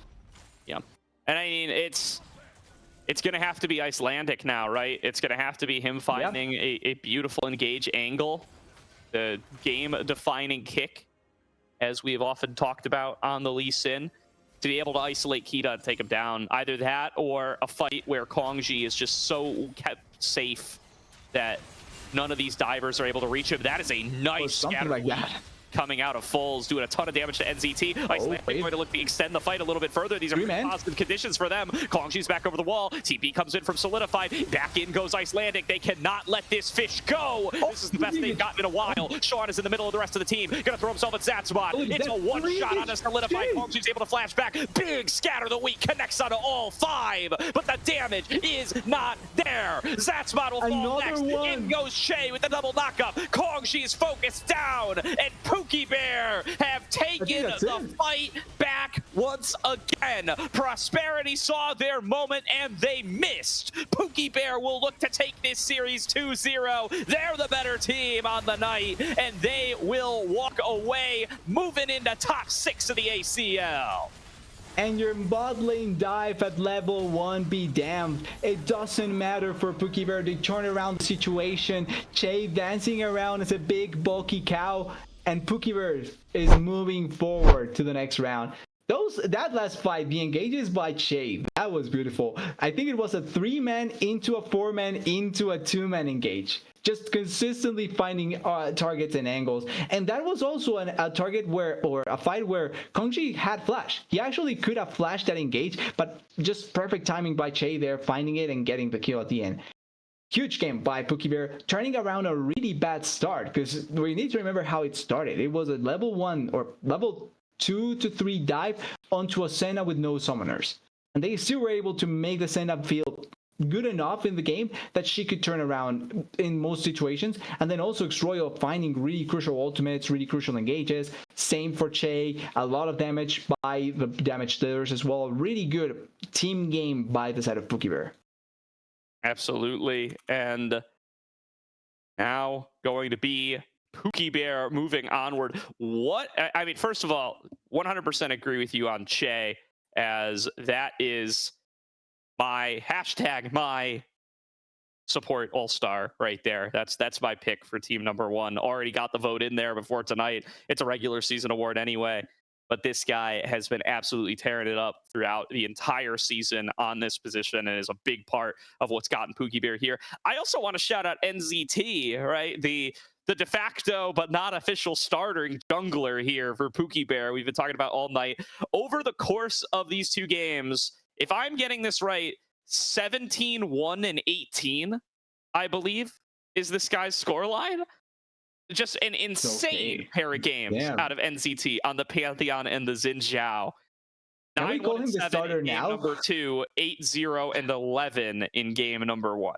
Yeah, and I mean it's going to have to be Icelandic now, right? It's going to have to be him finding a beautiful engage angle, the game-defining kick, as we've often talked about on the Lee Sin, to be able to isolate Kita and take him down. Either that or a fight where Kongji is just so kept safe that none of these divers are able to reach him. That is a nice something like that. Coming out of Foles, doing a ton of damage to NZT. Iceland going to look to extend the fight a little bit further. These are positive conditions for them. Kongji's back over the wall. TP comes in from Solidified. Back in goes Icelandic. They cannot let this fish go. This is the best they've gotten in a while. Sean is in the middle of the rest of the team. Gonna throw himself at Zatsmod. It's a one-shot on a Solidified. Kongji's able to flash back. Big scatter the weak. Connects onto all 5. But the damage is not there. Zatsmod will fall next. In goes Shay with the double knockup. Kongji's focused down. And Pookie Bear have taken the fight back once again. Prosperity saw their moment and they missed. Pookie Bear will look to take this series 2-0. They're the better team on the night and they will walk away moving into top 6 of the ACL. And your bot lane dive at level 1 be damned. It doesn't matter for Pookie Bear. They turn around the situation. Che dancing around as a big bulky cow. And Pookie Bear is moving forward to the next round. That last fight, the engages by Che, that was beautiful. I think it was a 3-man into a 4-man into a 2-man engage. Just consistently finding targets and angles. And that was also a target or a fight where Kongji had flash. He actually could have flashed that engage, but just perfect timing by Che there, finding it and getting the kill at the end. Huge game by Pookie Bear, turning around a really bad start, because we need to remember how it started. It was a level 1 or level 2 to 3 dive onto a Senna with no summoners. And they still were able to make the Senna feel good enough in the game that she could turn around in most situations. And then also Xroyo finding really crucial ultimates, really crucial engages. Same for Che, a lot of damage by the damage dealers as well. Really good team game by the side of Pookie Bear. Absolutely. And now going to be Pookie Bear moving onward. I mean, first of all, 100% agree with you on Che, as that is my hashtag, my support all-star right there. That's my pick for team number 1. Already got the vote in there before tonight. It's a regular season award anyway, but this guy has been absolutely tearing it up throughout the entire season on this position and is a big part of what's gotten Pookie Bear here. I also want to shout out NZT, right? The de facto but not official starting jungler here for Pookie Bear we've been talking about all night. Over the course of these 2 games, if I'm getting this right, 17, 1, and 18, I believe, is this guy's scoreline. Just an insane pair of games out of NCT on the Pantheon and the Xin Zhao. Can we call him the starter now? Number 2, 8-0, and 11 in game number 1.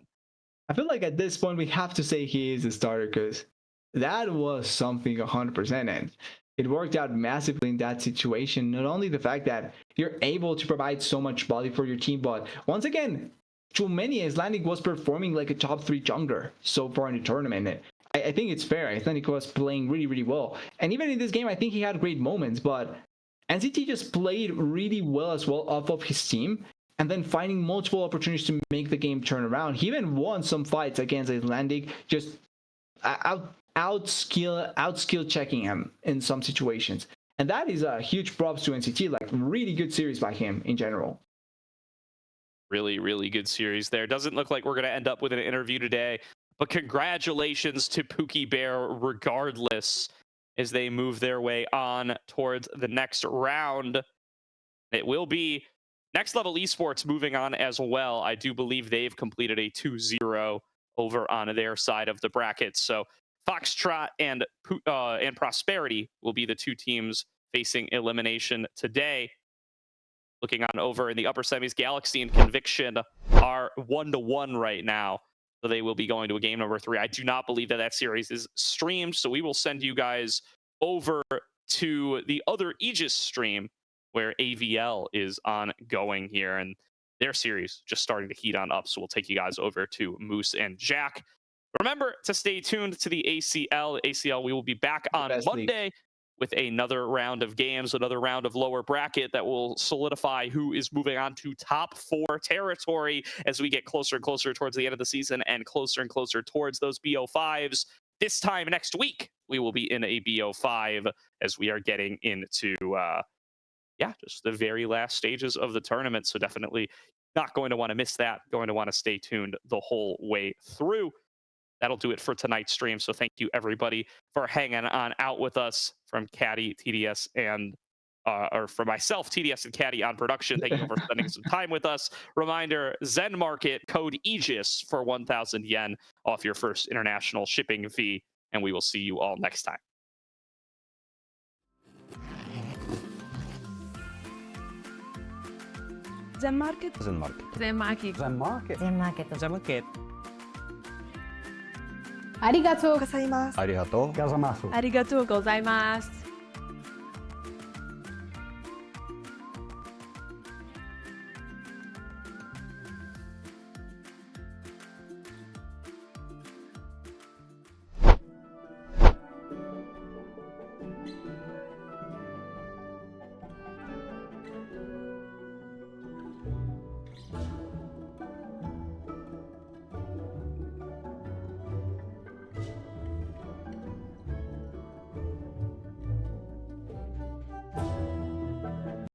I feel like at this point we have to say he is a starter, because that was something 100%, and it worked out massively in that situation. Not only the fact that you're able to provide so much value for your team, but once again, to many, Icelandic was performing like a top 3 jungler so far in the tournament. I think it's fair. Icelandic was playing really, really well. And even in this game, I think he had great moments, but NCT just played really well as well off of his team, and then finding multiple opportunities to make the game turn around. He even won some fights against Icelandic, just outskill checking him in some situations. And that is a huge props to NCT, like really good series by him in general. Really, really good series there. Doesn't look like we're going to end up with an interview today, but congratulations to Pookie Bear regardless, as they move their way on towards the next round. It will be Next Level Esports moving on as well. I do believe they've completed a 2-0 over on their side of the bracket. So Foxtrot and Prosperity will be the 2 teams facing elimination today. Looking on over in the upper semis, Galaxy and Conviction are 1-1 right now. So they will be going to a game number 3. I do not believe that series is streamed, so we will send you guys over to the other Aegis stream where AVL is ongoing here, and their series just starting to heat on up. So we'll take you guys over to Moose and Jack. Remember to stay tuned to the ACL. ACL, we will be back on Monday with another round of games, another round of lower bracket that will solidify who is moving on to top 4 territory as we get closer and closer towards the end of the season and closer towards those BO5s. This time next week, we will be in a BO5 as we are getting into, just the very last stages of the tournament. So definitely not going to want to miss that. Going to want to stay tuned the whole way through. That'll do it for tonight's stream. So thank you everybody for hanging on out with us, from Caddy, TDS, and or for myself, TDS and Caddy on production. Thank you for spending some time with us. Reminder, Zen Market, code Aegis for 1,000 yen off your first international shipping fee. And we will see you all next time. Zen Market. Zen Market. Zen Market. Zen Market. Zen Market. Zen Market. ありがとうございます。ありがとうございます。ありがとうございます。